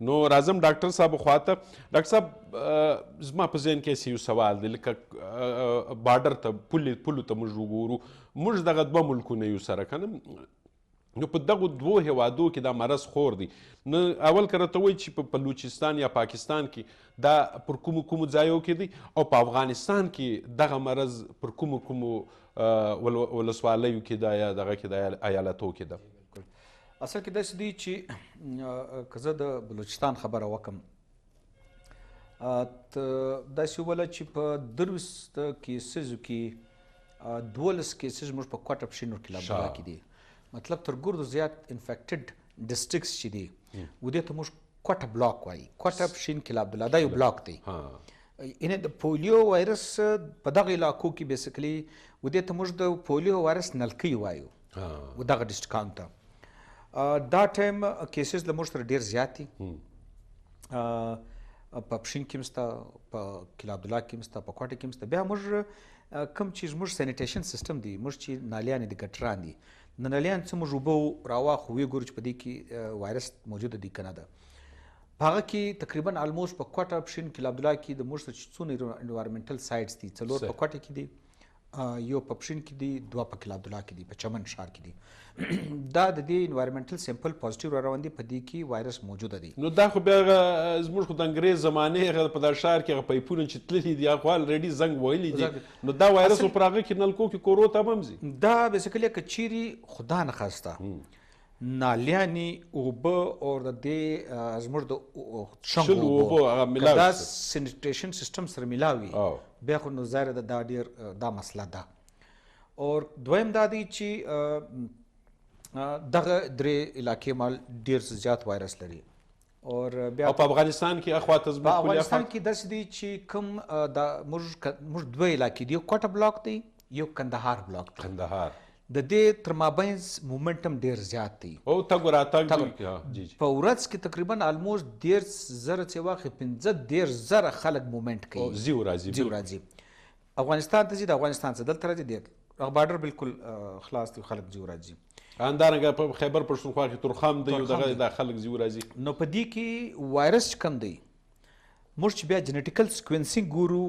نو راځم ډاکټر صاحب خواته. ډاکټر صاحب زما په ذهن کې یو سوال دی لکه بارډر ته پولو ته موږ وګورو موږ دغه دوه ملکونه یو سره که نه نو په دغو دوو هیوادو کې دا مرض خور دی. نو اول که راته وایي چې په بلوچستان یا پاکستان کې دا پر کومو ځایو کې دی او په افغانستان کې دغه مرض پر کومو ولسوالیو کې ده یا دغه کې د ایالتو کې ده. اصل کې داسې دی چې که زه د بلوچستان خبره وکړم داسې وویله چې په 23 کیسزو کې 12 کیسز موږ په کوټه پښینو کې لابرا کې دي. مطلب تر ګردو زیات انفیکټډ ډسټرکټس چې دي ودې ته موږ کوټه بلاک وایي. کوټه پښین کې عبدالله دا یو بلاک دی. یعنې د پولیو وایرس په دغه علاقو کې بیسیکلي ودې ته موږ د پولیو وایرس نلکۍ وایو دغه ډسټرکانو ته. دا ټایم کیسز له موږ سره ډېر زیات دي. په پښین کې هم شته په کلا عبدالله کې هم شته په کوټه کې هم شته. بیا موږ کوم چې زموږ سینیټیشن سیستم دی موږ چې نالیانې دي ګټران دي د نالیان څه موږ اوبه راواخلو ویې ګورو چې په دې کې وایرس موجوده دی که نه ده. په هغه کې تقریبا آلموسټ په کوټه پښین کلا عبدالله کې د موږ سره چې څونه انوایرمنټل سایټس دي 4 په کوټه کې دي یو په پښین کې دي، دوه په کلاب الله کې دي، په چمن ښار کې دي. دا د دې انوایرمنټل سیمپل پازیټیو را روان دي، په دې کې وایرس موجوده دي. نو دا خو بیا زموږ خو د انګریز زمانې هغه په دا ښار کې هغه پایپونه چې تللي دي هغه خو الریډي زنګ وهلي دي، نو دا وایرس خو پر هغه کې نلکو کې کورو ته هم ځي. دا بیسیکلي که چیرې خدا نخواسته نالیانې اوبه او د دې زموږ د شنګ اوبو که دا سینیټیشن سیسټم سره میلاوي بیا خو نو ظاهره ده دا ډېر دا مسله ده. اور دویم دا دی چې دغه درې علاقې مال ډېر زیات وایرس لري. اور بیا په افغانستان کې اخواته زموږ په افغانستان کې داسې دی چې کوم دا موږ دوه علاقې دي، یو کوټه بلاک دی، یو کندهار بلاک دی. کندهار د دې تر مابینځ مومنټم ډېر زیات دی او تګ راتګ په ورځ کې تقریبا الموست 1.5 چې واخې 15 خلک مومنټ کوي، زیو راځي افغانستان ته ځي، د افغانستان څخه دلته راځي، د بارډر بالکل خلاص دی، خلک زیو راځي. همدارنګه په خیبر پښتونخوا کې تورخم دی، دغه د خلک زیو راځي. نو په دې کې وایرس کم دی. موږ چې بیا جنټیکل سیکوینسینګ ګورو،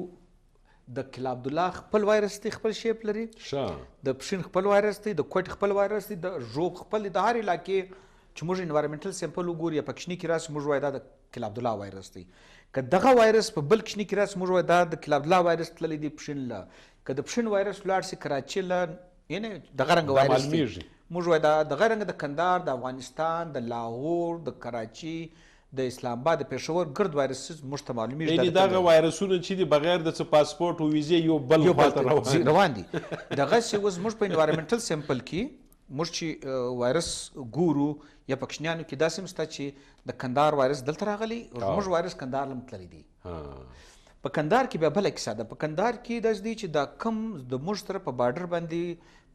د کلا عبدالله خپل وایرس دی، خپل شیپ لري، د پښین خپل وایرس دی، د کوټ خپل وایرس دی، د ژوب خپل، د هر علاقې چې موږ انوایرمنټل سیمپل وګورو یا په کشني کې راسي موږ وایو دا د کلا عبدالله وایرس دی. که دغه وایرس په بل کشني کې راسي موږ وایو دا د کلا عبدالله وایرس تللی دی پښین له. که د پښین وایرس ولاړ سي کراچۍ له یعنې دغه رنګه وایرس دی، موږ وایو دا دغه رنګه د کندهار، د افغانستان، د لاهور، د کراچۍ، د اسلام آباد، د پېښور ګرد وایرس موږ ته معلومیږي. یعنې دغه وایرسونه چې دي بغیر د څه پاسپورټ او ویزې یو بل خواته روان دي. دغسې اوس موږ په انوایرمنټل سیمپل کې موږ چې وایرس ګورو یا په کوچنیانو کې داسې هم شته چې د کندهار وایرس دلته راغلی او زموږ وایرس کندهار هم تللی دی. په کندهار کې بیا بله کیسه ده. په کندهار کې داسې دی چې دا کم د موږ سره په بارډر باندې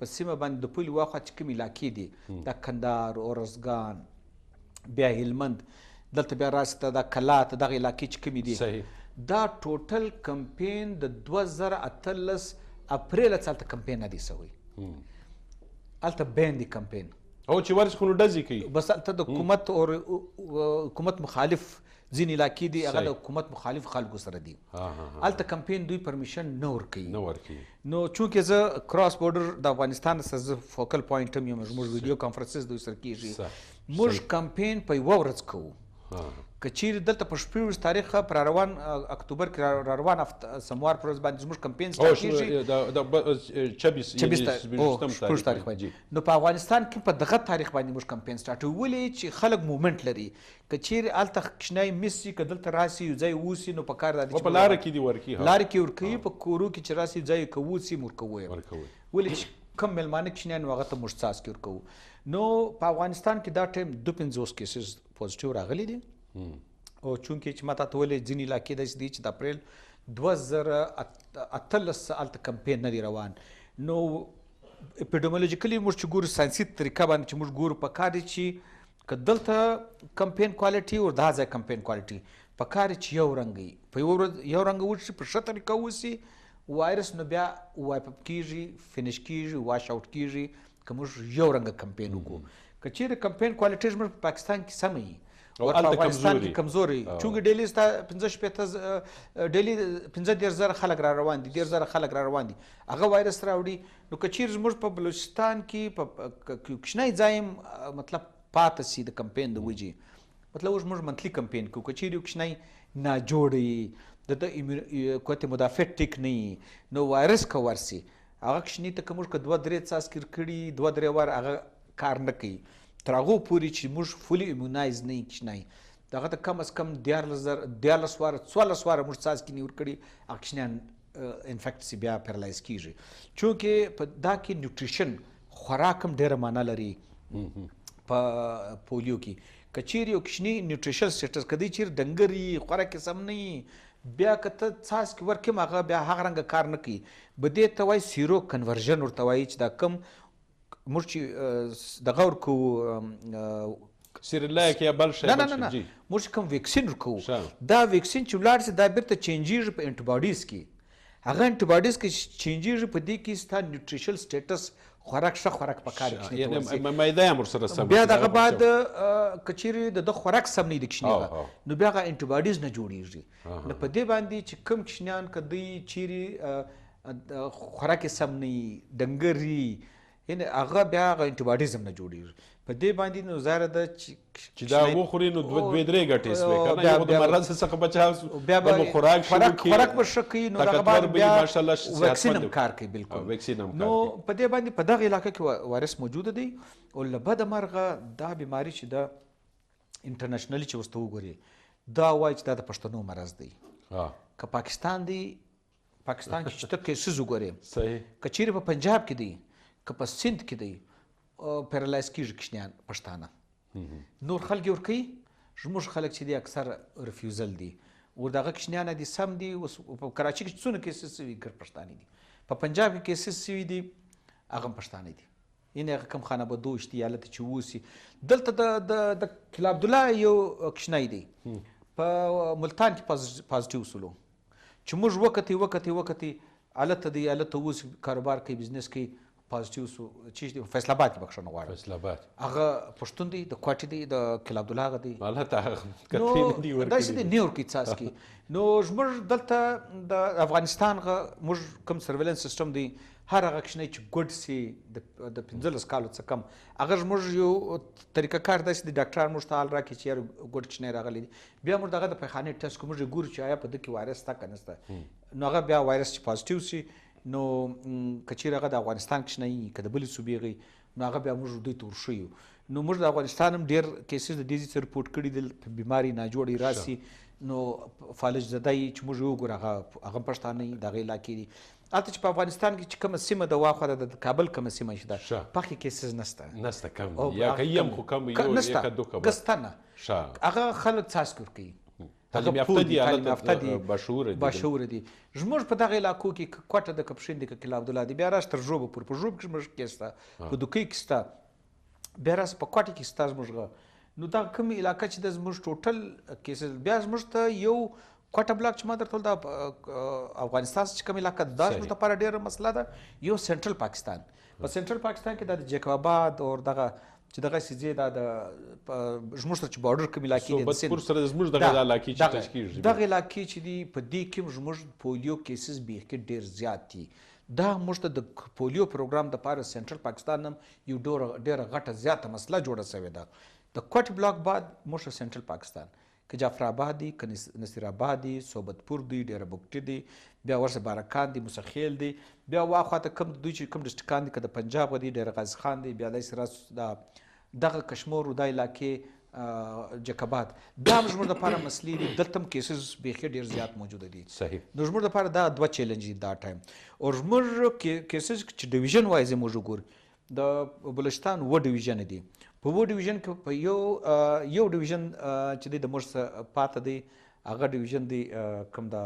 په سیمه باندې د پولې واخوا چې کوم علاقې دي، دا کندهار، ارزګان، بیا هلمند، دلته بیا راسي ته دا کلات، دغه علاقې چې کومې دي، دا ټوټل کمپین د 2018 اپریل څخه هلته کمپین نه دی سوی، هلته بین دی کمپین. او چې ورس خو نو ډزې کوي، بس هلته د حکومت او حکومت مخالف ځینې علاقې دي هغه د حکومت مخالف خلکو سره دي، هلته کمپین دوی پرمیشن نه ورکوي. نو چونکې زه کراس بورډر د افغانستان سره زه فوکل پوینټ هم یم، زموږ ویډیو کانفرنسز دوی سره کېږي، موږ کمپین په یوه ورځ کوو. که چیرې دلته په 26 تاریخ پر روان اکتوبر کې را روان سموار پر ورځ باندې زموږ کمپین سټارټ کېږي 26 تاریخ باندې. نو په افغانستان کې په دغه تاریخ باندې موږ کمپین سټارټ ولې چې خلک مومنټ لري. که چیرې هلته کوچنی مس شي، که دلته راسي یو ځای اوسي، نو په کار دا دی چې په لاره کې دي ورکي، لارې کې ورکوي، په کورو کې چې راسي ځای که اوسي ورکوو. ولې چې کم میلمانه کوچنیان هغه ته موږ څاڅکي ورکوو. نو په افغانستان کې دا ټایم 52 کیسز پوزیټیو راغلي دي. او چونکې چې ما تاسو ته ویلې ځینې علاقې داسې دي چې د اپریل 2018 هلته کمپین نه دی روان. نو اپیډیمیولوژیکلي موږ چې ګورو ساینسي طریقه باندې چې موږ ګورو، په کار دی چې که دلته کمپین کوالټي او دا ځای کمپین کوالټي په کار چې یو رنګ وي، په یو ورځ یو رنګ وشي، په ښه طریقه وشي وایرس، نو بیا وایپ اپ کېږي، فینش کېږي، واش اوټ کېږي. که موږ یو رنګه کمپین وکړو، که چیرې کمپین کوالټي زموږ په پاکستان کې سمه وي او په افغانستان کې کمزوري، چونکې ډیلی ستا 15,000 خلک را روان دي، 1,000 خلک را روان دي، هغه وایرس راوړي. نو که چیرې زموږ په بلوچستان کې په کوچنی ځای مطلب پاتې سي د کمپین د وجې، مطلب اوس موږ منتلي کمپین کوو، که چیرې یو کوچنی ناجوړه وي، د قوت مدافع ټیک نه وي، نو وایرس که ورسي هغه کوچني ته که موږ که 2-3 څاڅکي کړي 2-3 وار هغه کار نه کوي، تر هغو پورې چې موږ فولي ایمونایز نه یو کوچنی، دغه ته کم از کم 14 واره 14 واره موږ څاڅکي نه ورکړي، هغه کوچنیان انفیکټ سي، بیا پیرالایز کېږي. چونکې په دا کې نیوټریشن خوراک هم ډېره معنا لري. په پولیو کې که چیرې یو کوچني نیوټریشن سټیټس که دی چیرې ډنګر وي، خوراک یې سم نه وي، بیا که ته څاڅکي ورکړې هغه بیا هغه رنګه کار نه کوي. به دې ته وایي سیرو کنورژن ورته وایي، چې دا کم موږ چې دغه ورکوو سیریلاک یا بل شی، نه موږ چې کوم ویکسین ورکوو، دا ویکسین چې ولاړ سي دا بیرته چینجېږي په انټي باډیز کې، هغه انټي باډیز کې چینجېږي، په دې کې ستا نیوټریشنل سټیټس خوراک ښه خوراک پکار یعنې معده هم ورسره سم، بیا دغه بعد که چیرې د خوراک سم نه وي د کوچني، نو بیا هغه انټي باډیز نه جوړېږي. نو په دې باندې چې کوم کوچنیان که دوی چیرې خوراک سم نه ډنګري یعنې هغه بیا هغه انټیباډیز هم نه جوړېږي په دې باندې نو ظاهره ده چې دا وخوري نو 2-3 ګټې سوې که نه یو د مرض څخه بچاو سو بیا به خوراک به ښه کوي نو دغه بعد بیا ماشاءالله ویکسین هم کار کوي بالکل ویکسین هم نو په دې باندې په دغه علاقه کې وایرس موجوده دی او له بده مرغه دا بیماري چې ده انټرنیشنلي چې اوس ته وګورې دا وایي چې دا د پښتنو مرض دی که پاکستان دی پاکستان کې چې ته کیسز وګورې صحیح که چیرې په پنجاب کې دی که په سند کې دی پیرالایز کېږي کوچنیان پښتانه نور خلک یې ورکوي زموږ خلک چې دي اکثر ریفیوزل دي ور دغه کوچنیان دي سم دي اوس په کراچي کې څونه کیسز سوي ګر پښتانه دي په پنجاب کې کیسز سوي دي هغه هم پښتانه دي یعنې هغه کم خانه بدوش دي حالت چې ووسي دلته د کلا عبدالله یو کوچنی دی په ملتان کې پازیټیو سلو چې موږ وکتې هلته دی هلته اوس کاروبار کوي بزنس کوي پازیټیو سو چې فیصل آباد کې بخښنه غواړم فیصل آباد هغه پښتون دی د کوټې دی د کلا عبدالله هغه دی نو داسې دی نه ورکوي څاڅکي نو زموږ دلته د افغانستان موږ کوم سرویلنس سیسټم دی هر هغه کوچنی چې ګډ سي د 15 کالو څخه کم هغه زموږ یو طریقه کار داسې دی ډاکټران موږ ته حال راکړي چې یار ګډ کوچنی راغلی دی بیا موږ دغه د پیخانې ټسټ کوو موږ ګورو چې آیا په ده کې وایرس شته که نه شته نو هغه بیا وایرس چې پازیټیو سي نو که چیرې هغه د افغانستان کوچنی که د بلې صوبې غي نو هغه بیا موږ دوی ته ورښیو نو موږ د افغانستان هم ډېر کیسز د دې څه رپورټ کړي دي بیماري ناجوړې راسي نو فالج زده یي چې موږ وګورو هغه پښتانه یي دغه علاقې دي هلته چې په افغانستان کې چې کومه سیمه د واخوا د کابل کومه سیمه چې ده پکې کیسز نشته کم یا که یم خو کم یو یک دو کبه ګسته نه هغه خلک څاڅکي ورکوي تعلیم یافته دي باشعوره دي زموږ په دغه علاقو کې کوټه د کپشین دی که کلا عبدالله دی بیا راس تر ژوبه پورې په ژوب کې زموږ کې شته په دوکۍ کې شته بیا راس په کوټه کې شته زموږ نو دا کومې علاقه چې د زموږ ټوټل کیسز بیا زموږ ته یو کوټه بلاک چې ما درته ویل د افغانستان چې کوم علاقه دا زموږ لپاره ډېره مسله ده یو سنټرل پاکستان په سنټرل پاکستان کې د جیکب آباد او دغه چې دغه سیزې دا د زموږ سره چې بارډر کوم علاقې دي صوبتپور سره زموږ دغه علاقې چې ټچ کېږي دغه علاقې چې دي په دې کې زموږ پولیو کیسز بیخي ډېر زیات دي دا موږ ته د پولیو پروګرام دپاره سنټرل پاکستان هم یو ډېره غټه زیاته مسله جوړه سوې ده د کوټ بلاک بعد موږ سنټرل پاکستان که جعفر آباد دی که نصیر آباد دی صوبتپور دی ډیره بوګټي دی بیا ورسره بارکان دی مسخیل دی بیا واخواته کوم دوی چې کوم ډسټرکان دي که د پنجاب دی ډیره غازي خان دی بیا داسې دغه کشمور و دا علاقې جکبات دا هم زموږ دپاره مسلې دي دلته هم کیسز بیخي ډېر زیات موجوده دي صحیح نو زموږ دپاره دا 2 چیلنج دي دا ټایم او زموږ کیسز چې ډیویژن وایز موږ وګورو د بلوچستان 2 ډیویژن دي په 2 ډیویژن کې په یو ډیویژن چې دی د موږ څخه پاته دی هغه ډیویژن دی کوم دا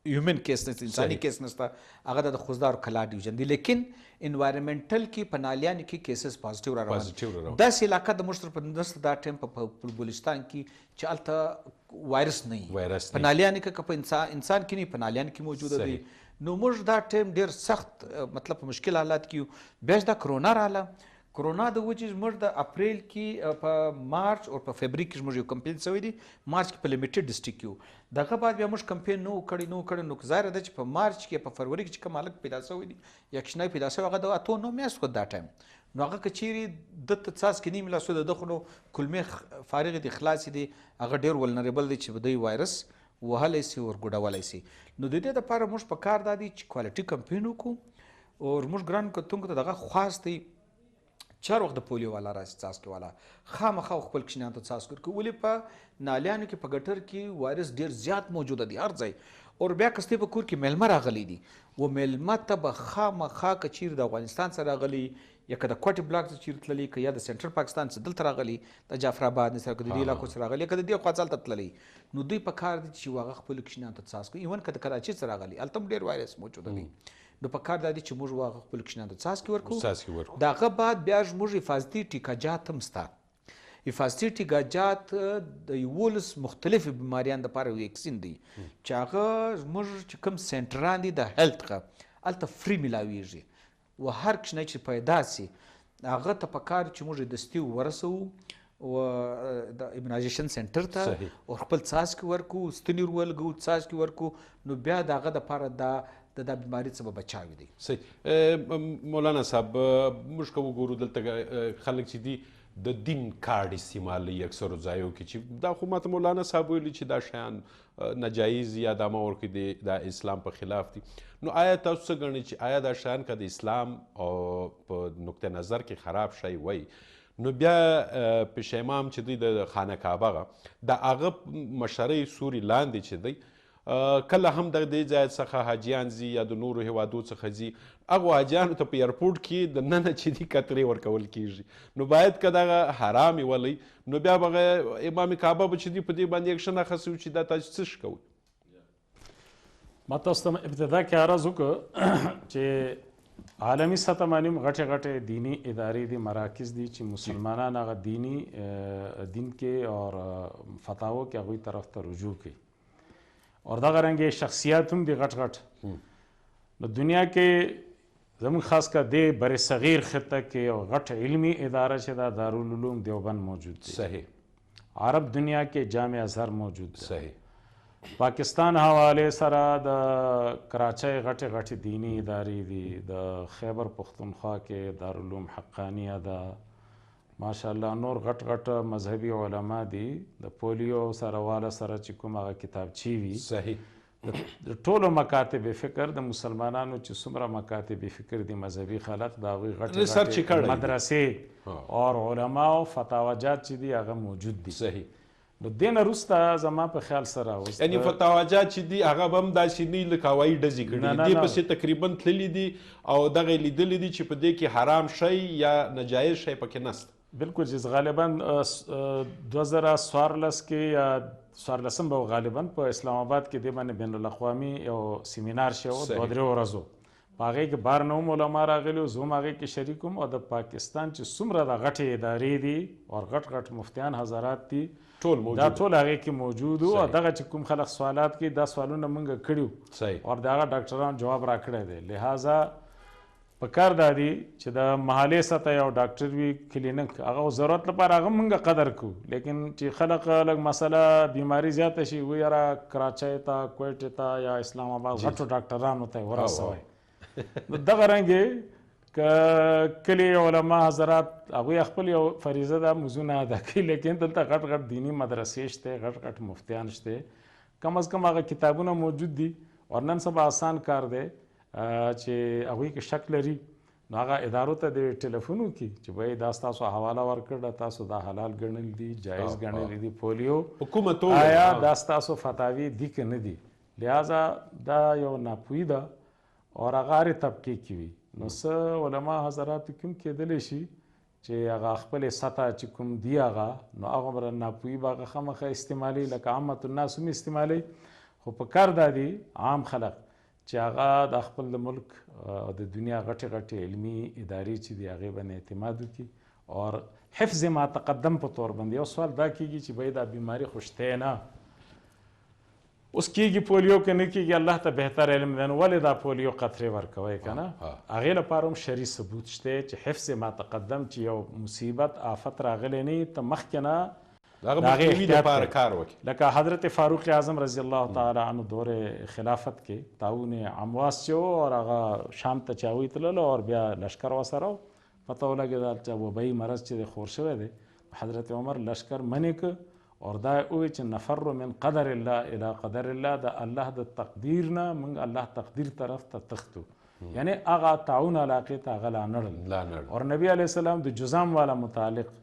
هیومن کیس نشته انساني کیس نشته هغه د خوزدار کلا ډیویژن دی لیکن انوایرمنټل کې په نالیانو کې کیسز پازیټیو را روان داسې علاقه د موږ سره په نشته دا ټایم په بلوچستان کې چې هلته وایرس نه وي په نالیانو کې که په انسان کې نه په نالیانو کې موجوده دی نو موږ دا ټایم ډېر سخت مطلب په مشکل حالات کې بیا دا کرونا راغله کرونا د وجې زموږ د اپریل کې په مارچ او په فبرवरी کې زموږ یو کمپین شوی دی مارچ کې په لیمیټډ ډسټرکټ کې دغه بعد بیا موږ کمپین نو کړی نو ظاهره ده چې په مارچ کې په فروری کې چې کوم هلک پیدا شوی دی یا کوچنی پیدا شوی هغه د 8 میاشتو دا ټایم نو هغه که چیرې دته څاڅکي نیم لاسو د خو کلمې فارغ دي خلاص دي هغه ډېر ولنریبل دی چې بدوی وایرس وهلی سي ورګوډولی سي نو د دې دپاره موږ په کار دا دی چې کوالټي کمپین وکړو او موږ ګران کتونکو ته دغه خواست دی چار وخت د پولیو والا راشي څاڅکي والا خامخا خپل کوچنیانو ته څاڅکي ورکوي ولې په نالیانو کې په ګټر کې وایرس ډېر زیات موجوده دی هر ځای او بیا که ستې په کور کې میلمه راغلی دي و میلمه ته به خامخا که چیرې د افغانستان څخه راغلی یا که د کوټې بلاک څخه چیرې تللی که یا د سنټرل پاکستان څخه دلته راغلی د جعفر آباد نه سره که د دې علاقو څخه راغلی که د دې خوا څخه تللی نو دوی په کار دي چې هغه خپلو کوچنیانو ته څاڅکي ایون که د کراچۍ څخه راغلی هلته هم ډېر وایرس موجوده دی نو په کار دا دی چې موږ هغه خپلو کوچنیانو ته څاڅکي ورکړو د هغه بعد بیا زموږ حفاظتي ټیکاجات هم شته حفاظتي ټیکاجات د 11 مختلفو بیماریانو دپاره ویکسین دی چې هغه زموږ چې کوم سنټران دي د هیلت څخه هلته فری میلاویږي و هر کوچنی چې پیدا سي هغه ته په کار چې موږ دستي ورسوو و د ایمونایزیشن سنټر ته صحیح. او خپل څاڅکي ورکو ستنې ورولګو څاڅکي ورکو نو بیا د هغه دپاره د بیماري څخه به بچاو دی. صحیح. مولانا صاحب موږ که وګورو دلته خلک چې دي د دین کارډ استعمالوي اکثرو ځایو کې چې دا خو ماته مولانا صاحب ویلي چې دا شیان ناجایز یا دا ما ورکې د اسلام په خلاف دي. نو آیا تاسو څه ګڼئ چې آیا دا شیان که د اسلام او په نقطه نظر کې خراب شی وی نو بیا پېشیمام چې دی د خانه کعبه د هغه مشرۍ سوري لاندې چې دی کله هم د دې ځای څخه حاجیان ځي یا د نورو هیوادو څخه ځي هغو حاجیانو ته په ایرپورټ کې د ننه چې دي کترې ورکول کیږي نو باید که دغه حرام یې ولی نو بیا به امام کعبه به چې دي په دې باندې اکشن اخیستی چې دا تاسو څه شي کوئ. ما تاسو ته ابتدا کې عرض وکړه چې عالمي سطح باندې غټې غټې دینی ادارې دي مراکز دي چې مسلمانان هغه دین کې اور فتاوو کې هغوی طرف ته رجوع کوي اور دغه رنګې شخصیات هم دي غټ غټ. نو دنیا کې زموږ خاص کر د بر صغیر خطه کې یو غټ علمی اداره چې دا دارالعلوم دیوبند موجود دی. صحیح. عرب دنیا کې جامع ازهر موجود دی. صحیح. پاکستان حواله سره د کراچۍ غټې غټې دینی ادارې دي. د خیبر پختونخوا کې دارالعلوم حقانیه ده ماشاءالله. نور غټ غټ مذهبي علما دي. د پولیو سره واله سره چې کوم هغه کتابچې وي. صحیح. د ټولو مکاتب فکر د مسلمانانو چې څومره مکاتب فکر دي مذهبي خلق د هغوی غټې مدرسې اور علما او فتاواجات چې دي هغه موجود دي. صحیح. نو دې نه وروسته زما په خیال سره اوس یعنی فتاواجات چې دي هغه به هم داسې نه لکه هوایي ډزې کړي دې پسې تقریبا تللي دي او دغه یې لیدلي دي چې په دې کې حرام شی یا ناجایز شی پکې نسته. بالکل چې غالبا 2014 کې یا 14 به غالبا په اسلام آباد کې د باندې بین الاقوامي یو سیمینار شو 2-3 ورځو په هغې کې بار نه علما راغلي زه هم هغې کې شریک وم او د پاکستان چې څومره د غټې ادارې دي او غټ غټ مفتیان حضرات دي دا ټول هغې کې موجود وو او دغه چې کوم خلک سوالات کوي دا سوالونه موږ کړي او د هغه ډاکټرانو جواب راکړی دی. لہذا پکار دا دی چې د محلې سطح یو ډاکټر وي کلینیک هغه ضرورت لپاره هغه موږ قدر کوو لیکن چې خلک لږ مسله بیماري زیاته شي وایي یاره کراچۍ ته کویټې ته یا اسلام آباد غټو ډاکټرانو ته ورسوئ. دغه رنګې که کلي علما حضرات هغوی خپل یو فریضه ده مزونه ادا کوي لیکن دلته غټ غټ دینی مدرسې شته غټ غټ مفتیان شته کم از کم هغه کتابونه موجود دي او نن سبا آسان کار دی چې هغوی کې شک لري نو هغه ادارو ته د ټلیفون وکړي چې وایي دا ستاسو حواله ورکړه تاسو دا حلال ګڼل دي جایز ګڼلی دي پولیو آیا دا ستاسو فتاوی دي که نه دي. لہذا دا یو ناپوهي ده او هغه هرې طبقې کې وي نو څه علما حضراتو کې هم کېدلی شي چې هغه خپلې سطح چې کوم دي هغه نو هغه هغومره ناپوهي به هغه خامخا استعمالوي لکه عامة الناس هم استعمالوي خو په کار دا دي عام خلک چې هغه د خپل د ملک د دنیا غټې غټې علمي ادارې چې دي هغې باندې اعتماد وکړي او حفظ ما تقدم په طور باندې. یو سوال دا کېږي چې بھائی دا بیماري خو شته نه اوس کېږي پولیو که نه کېږي الله ته بهتر علم دی نو ولې دا پولیو قطرې ورکوئ که نه هغې لپاره هم شرعي ثبوت شته چې حفظ ما تقدم چې یو مصیبت آفت راغلی نه ته مخکې نه لکه حضرت فاروق اعظم رضی الله تعالی عنه دور خلافت کې طاعون عمواس چې و او هغه شام ته چې هغوی تللو او بیا لشکر ورسره پته ولګېدل چې وبایي مرض چې دی خور شوی دی حضرت عمر لشکر منې که او دا ووایي چې نفر من قدر الله الی قدر الله د الله د تقدیر نه موږ الله تقدیر طرف ته تښتو یعنی هغه طاعون علاقې ته هغه لا نړل او نبی علیه السلام د جذام والا متعلق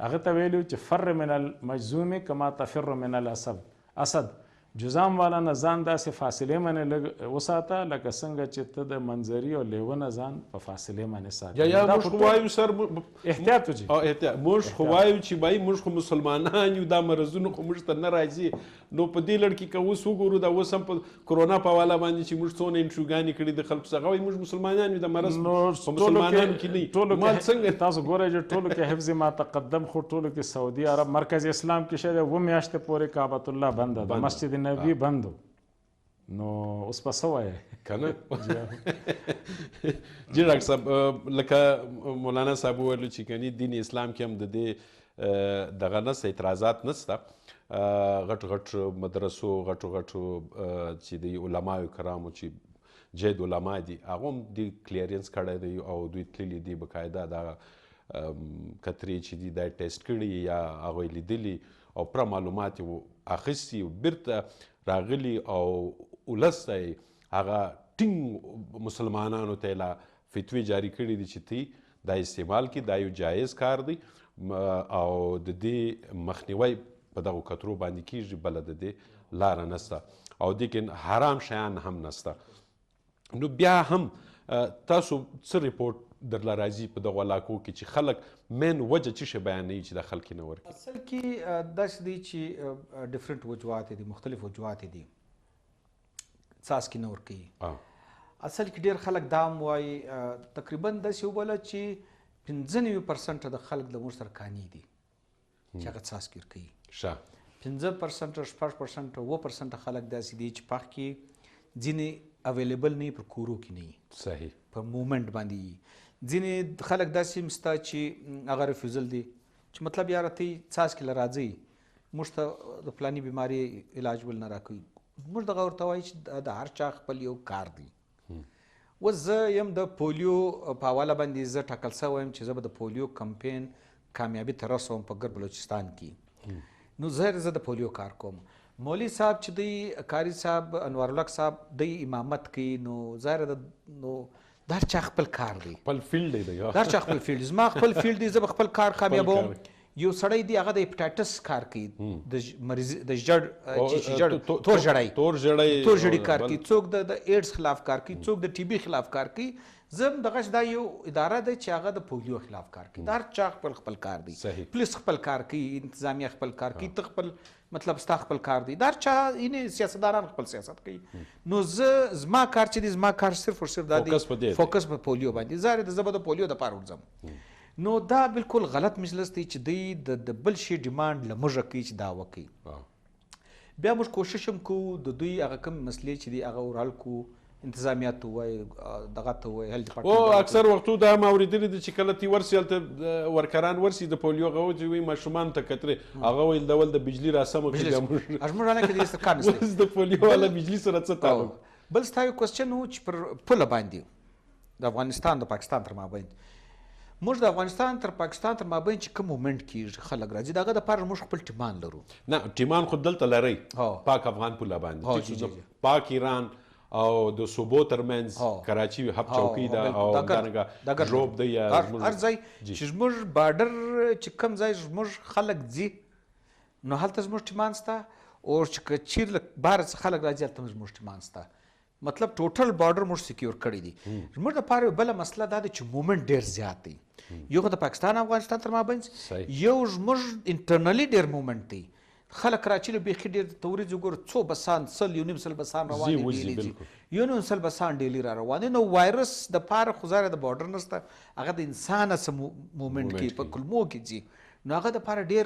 هغه ته ویلو چې فر من المجذوم کما تفر من الاسد جذام والا نه ځان داسې فاصلې باندې لږ وساته لکه څنګه چې ته د منظري او لیوه نه ځان په فاصلې باندې ساتې. یا موږ خو وایو سر احتیاط وکړي احتیاط موږ خو وایو چې بای موږ خو مسلمانان یو دا مرضونه خو موږ ته نه راځي نو په دې لړ کې که اوس وګورو دا اوس هم په کرونا په حواله باندې چې موږ څونه انټروګانې کړي د خلکو څخه وایي موږ مسلمانان یو د مرض په مسلمانانو کې نه مال څنګه تاسو ګورئ چې ټولو کې حفظ ما تقدم خو ټولو کې سعودي عرب مرکز اسلام کې شی دی 2 میاشتې پورې کعبة الله بنده ده مسجد نبوي بند نو اوس به څه وایې که نه جی ډاکټر صاحب لکه مولانا صاحب وویلو چې کني دین اسلام کې هم د دې دغه نسته اعتراضات نسته غټ غټ مدرسو غټو چې د علماو کرامو چې جید علما دي هغه هم د کلیرنس کړی دی او دوی تللي دي بقاعده دغه کترې چې دي دا ټیسټ کړي یا هغوی لیدلي او پوره معلومات یې اخیستي بیرته راغلي او ولس ته یې هغه ټینګ مسلمانانو ته لا فتوی جاری کړي دي چې تی دا استعمال کړي دا یو جایز کار دی او د دې مخنیوی په دغو کترو باندې کیږي بله د دې لاره نسته او دیکن حرام شیان هم نسته نو بیا هم تاسو څه ریپورټ درله راځي په دغو علاقو کې چې خلک مین وجه څه شی بیانوي چې دا خلک یې نه ورکوي اصل کې داسې دی چې ډفرنټ وجوهات دي مختلف وجوهات دي څاڅکي نه ورکوي اصل کې ډېر خلک دا هم وایي تقریبا داسې وبوله چې 95% د خلک د موږ سره کاني دي چې هغه څاڅکي ورکوي ښه 5% 6% 9% خلک داسې دي چې پخ کې ځینې اویلیبل نه پر کورو کې نه صحیح په مومنټ باندې ځینې خلک داسې مستا چې هغه ریفیوزل دي چې مطلب یاره ته څاڅکي له راځئ موږ ته د فلاني بیماري علاج ول نه راکوي موږ دغه ورته وایي چې د هر چا خپل یو کار دی اوس زه یم د پولیو په حواله باندې زه ټاکل سوی یم چې زه به د پولیو کمپین کامیابي ته رسوم په ګرد بلوچستان کې نو زه د پولیو کار کوم مولوی صاحب چې دی قاری صاحب انوار الحق صاحب دی امامت کوي نو ظاهر نو د هر چا خپل کار دی خپل فیلډ دی د هر چا خپل فیلډ زما خپل فیلډ دی زه به خپل کار کامیابوم یو سړی دی هغه د هیپاټایټس کار کوي د مریض د جړ تور جړی کار کوي څوک د ایډز خلاف کار کوي څوک د ټي بي خلاف کار کوي زم دغه دا یو اداره ده چې هغه د پولیو خلاف کار کوي د هر چا خپل کار دی پولیس خپل کار کوي انتظامیه خپل کار کوي ته خپل مطلب ستا خپل کار دی د هر چا یعنې سیاستداران خپل سیاست کوي نو زما کار چې دی زما کار صرف او صرف دا دی فوکس په پولیو باندې ظاهر د زه به د پولیو دپاره ورځم نو دا بالکل غلط مجلس دی چې دوی د بل شي ډیمانډ له موږه کوي چې دا وکوي بیا موږ کوشش هم کوو د دوی هغه کوم مسلې چې دی هغه ورحل کوو انتظامیات ته ووایي دغه ته ووایي هیلث ډپارټمنټ او اکثر وختو دا ما اورېدلي دي چې کله تی ورسي هلته ورکران ورسي د پولیو هغه چې وایي ماشومانو ته کترې هغه ویل ډول د بجلي راسمه کړي بیا موږ رانه کې دې سره کار نشته اوس د پولیو والا بجلي سره څه تعلق بل ستا یو کوېسچن و چې پر پوله باندې د افغانستان د پاکستان تر مابین موږ د افغانستان تر پاکستان تر مابین چې کوم مومنټ کېږي خلک راځي د هغه دپاره موږ خپل ټیمان لرو نه ټیمان خو دلته لرئ پاک افغان پوله باندې پاک ایران او د صوبو ترمنځ کراچي هب چوکۍ ده او دغه ژوب دی یا هر ځای چې زموږ بارډر چې کوم ځای زموږ خلک ځي نو هلته زموږ ټیمان شته او چې که چیر له بهر څخه خلک راځي هلته زموږ ټیمان شته مطلب ټوټل بارډر موږ سکیور کړی دي زموږ دپاره بله مسله دا ده چې مومنټ ډېر زیات دی یو خو د پاکستان افغانستان تر مابین یو زموږ انټرنلي ډېر مومنټ دی خلک کراچي له بیخي ډېر ته ورځي ګوره څو بسان سل یو نیم سل بسان روان دي ډیلي یو نیم سل بسان ډیلي را روان دي نو وایرس دپاره خو ظاهره د بارډر نشته هغه د انسان څه مومنټ کې په کلمو کې ځي نو هغه دپاره ډېر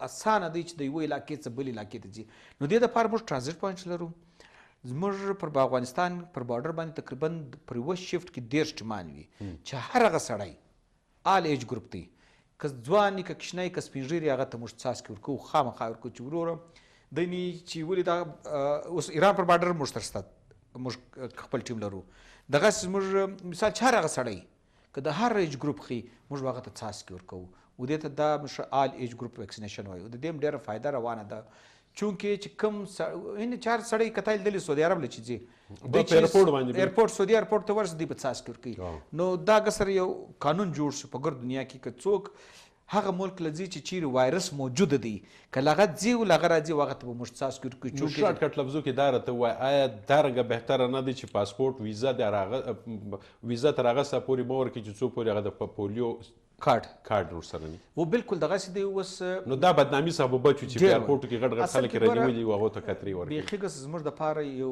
اسانه دی چې د یوه علاقې څخه بل علاقې ته ځي نو دې دپاره موږ ټرانزیټ پوینټس لرو زموږ پر افغانستان پر بارډر باندې تقریبا پر یوه شفټ کې 10 ټیمان وي چې هر هغه سړی آل ایج ګروپ دی که ځوان که کشنی که سپین ږیري هغه ته موږ څاڅکي ورکوو خامخا ورکوو چې وروره دی نی چې ولې دا اوس ایران پر بارډر موږ سره شته موږ خپل ټیم لرو دغسې زموږ مثال چې هر هغه سړی که د هر ایج ګروپ ښي موږ به هغه ته څاڅکي ورکوو و دې ته دا موږ آل ایج ګروپ ویکسینیشن وایو د دې هم ډېره فایده روانه ده چونکې چې کوم یعنې چار سړی که تا لیدلي سعودي عرب له چې ځي ایرپورټ سعودي ایرپورټ ته ورسي دوی به څاڅکي ورکوي نو دا سره یو قانون جوړ شو په ګرد دنیا کې که څوک هغه ملک له ځي چې چیرې وایرس موجوده دی که له هغه ځي او له هغه راځي هغه ته به موږ څاڅکي ورکوي شارټ کټ لفظو کې دا راته ووایه آیا دا رنګه بهتره نه دی چې پاسپورټ ویزا تر هغه سه پورې مه ورکړي چې څو پورې هغه د پولیو کارډ ورسره نه و بالکل دغسې دی اوس نو دا بدنامي سبب شو چې په ایرپورټو کې غټ خلک رانیولي او هغو ته کترې ورکوي بیخي که زموږ دپاره یو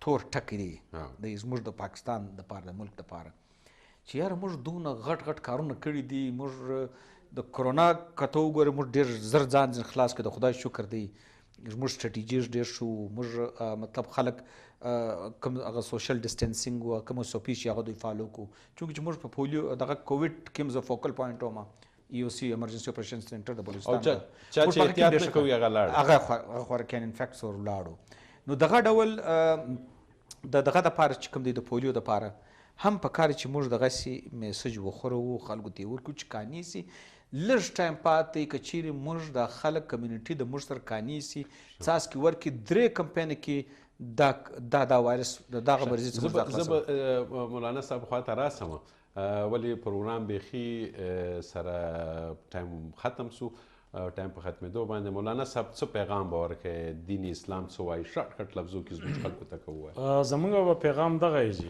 تور ټکی دی زموږ د پاکستان دپاره د ملک دپاره چې یاره موږ دونه غټ کارونه کړي دي موږ د کرونا کته وګورې موږ ډېر زر ځان خلاص کړه د خدای شکر دی زموږ سټریټیجیز ډېر شو موږ مطلب خلک کوم هغه سوشل ډسټنسینګ و کوم سوپی چې هغه دوی فالو کو چونکې چې موږ په پولیو دغه کووډ کې زه فوکل پوینټ وم EOC ایمرجنسي اپریشن سنټر د او بلوچستان چا چې احتیاط نه کوي هغه لاړ هغه خورکین انفیکټس ور لاړو. نو دغه ډول دغه دپاره چې کوم دی د پولیو دپاره هم په کار چې موږ دغسې میسج وخورو خلکو ته یې ورکړو چې کاني سي لږ ټایم پاتې که چیرې موږ د خلک کمیونټي د موږ سره کاني سي څاڅکي ورکړي 3 کمپینه کې دا وایرس دغه مریضي څخه زه به مولانا صاحب خواته راسم ولې پروګرام بیخي سره ټایم ختم سو ټایم په ختمېدو باندې مولانا صاحب څه پیغام به ورکړي دین اسلام څه وایي شارټ کټ لفظو کې زموږ خلکو ته که ووایي زموږ به پیغام دغه یې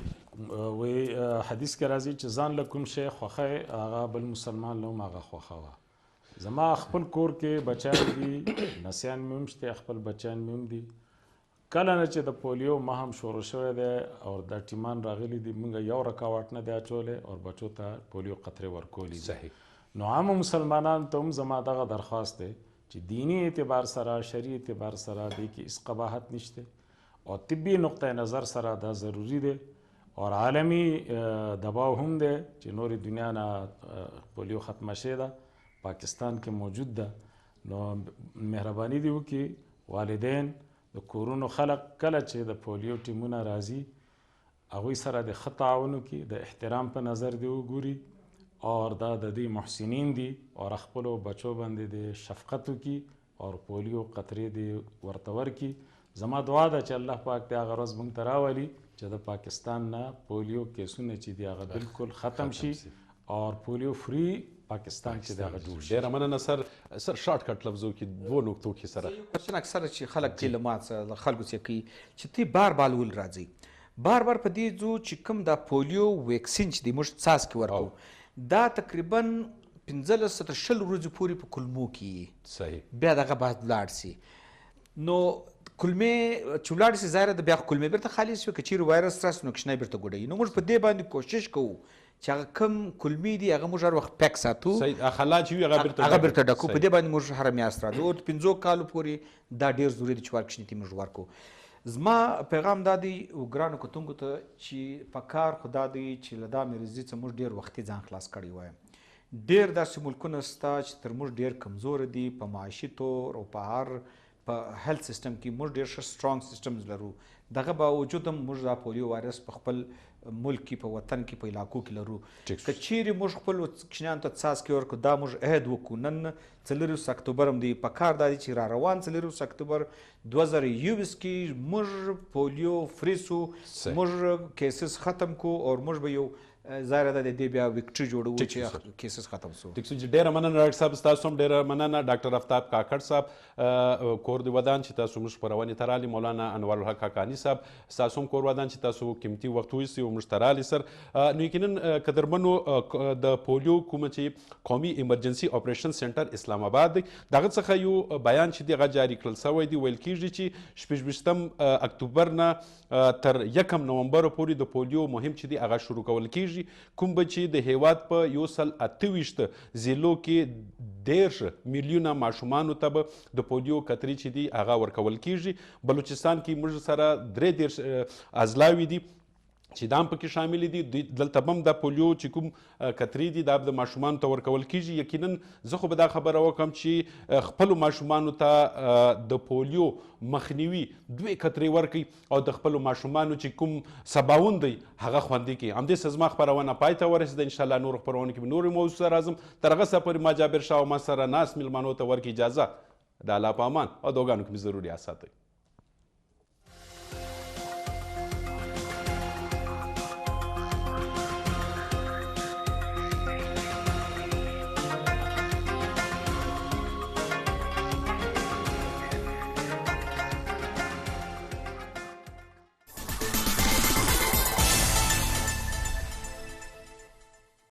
وایي حدیث کې راځي چې ځان له کوم شی خوښی هغه بل مسلمان له هم هغه خوښوه. زما خپل کور کې بچیان دي نسیان مې هم شته خپل بچیان مې هم دي. کله نه چې د پولیو مهم شروع شوی دی او د ټیمان راغلي دي موږ یو رکاوټ نه دی اچولی او بچو ته پولیو قطرې ورکولي دي. نو عامو مسلمانانو ته هم زما دغه درخواست دی چې دینی اعتبار سره شرعي اعتبار سره دی کې هیڅ قباحت نشته او طبي نقطه نظر سره دا ضروری دی اور عالمی دباو هم دی چې نورې دنیا نه پولیو ختمه شوې ده پاکستان کې موجود ده. نو مهرباني دی وکړي والدین د کورونو خلق کله چې د پولیو ټیمونه راځي هغوی سره د ښه تعاون وکړي د احترام په نظر دی وګوري اور دا د دې محسنین دي اور خپلو بچو باندې د شفقت وکړي اور پولیو قطرې دې ورته ورکړي. زما دعا ده چې الله پاک دې هغه ورځ موږ ته راولي چې د پاکستان نه پولیو کیسونه چې دي هغه بالکل ختم شي اور پولیو فری پاکستان چې دغه جوړ شي. ډېره مننه سر شارټ کټ لفظو کې 2 نقطو کې سره کوېشن اکثره چې خلک کې له ما څخه له خلکو څخه کوي چې تی بار ول راځي بار په دې ځو چې کوم د پولیو ویکسین چې دی موږ څاڅکي ورکو دا تقریبا 15 تر 20 ورځې پورې په کلمو کې صحیح بیا دغه بعد لاړ سي. نو کلمې چې ولاړ سي ظاهره د بیا کلمې بیرته خالي شي که چیرې وایرس راسي نو کښینی بیرته ګوډوي. نو موږ په دې باندې کوشش کوو چې هغه کم کلمې دي هغه موږ هر وخت پیک ساتو خلا چې وي هغه بیرته ډکو. په دې باندې موږ هره میاشت راځو او 15 کالو پورې دا ډېر ضروري دی چې ورکښینې ته موږ ورکو. زما پیغام دا دی ګرانو کتونکو ته چې په کار خو دا دی چې له دا مریضي څخه موږ ډېر وختي ځان خلاص کړی وایم. ډېر داسې ملکونه شته چې تر موږ ډېر کمزوره دي په معاشي طور او په هیلث سیستم کې موږ ډېر ښه سټرانګ سیستمز لرو. دغه باوجود هم موږ دا پولیو وایرس په خپل ملک کې په وطن کې په علاقو کې لرو. که چیرې موږ خپل کوچنیانو ته څاڅکي ورکړو دا موږ عهد وکړو نن 24 اکتوبر هم دی په کار دا دی چې را روان 24 اکتوبر 2021 کې موږ پولیو فری سو موږ کیسز ختم کو او موږ به یو ظاهره ده د دې بیا وکټري جوړو چې کیسز ختم سو. ټیک سو ډېره مننه ډاکټر صاحب ستاسو هم ډېره مننه ډاکټر آفتاب کاکړ صاحب کور دی ودان چې تاسو موږ خپرونې ته رالي مولانا انوار الحق کاکاني صاحب ستاسو هم کور ودان چې تاسو قیمتي وخت ویستئ او موږ ته رالي سر. نو یقینا قدرمنو د پولیو کومه چې قومي ایمرجنسي اپریشن سنټر اسلام آباد دی دغه څخه یو بیان چې دی هغه جاري کړل سوی دی. ویل کېږي چې 26 اکتوبر نه تر 1 نومبر پورې د پولیو مهم چې دی هغه شروع کول کېږي. کوم به چې د هیواد په 128 ضلعو کې 13 میلیونه ماشومانو ته به د پولیو قطرې چې دي هغه ورکول کېږي. بلوچستان کې موږ سره 13 اضلاعي دي چې دا هم پکې شامل دي. دلته به هم د پولیو چې کوم قطرې دي دا د ماشومانو ته ورکول کېږي. یقینا زه خو به دا خبره وکړم چې خپلو ماشومانو ته د پولیو مخنیوي 2 قطرې ورکړي او د خپلو ماشومانو چې کوم سباوون دی هغه خوندي کړي. همدې زما خپرونه پای ته ورسېده. انشاءالله نور خپرونه کې به نورې موضوع سره راځم. تر هغه څه پورې ما جابر شاه او ما سره ناست میلمنو ته ورکړي اجازه د الله په امان او دعاګانو کې مې ضروري اساتئ.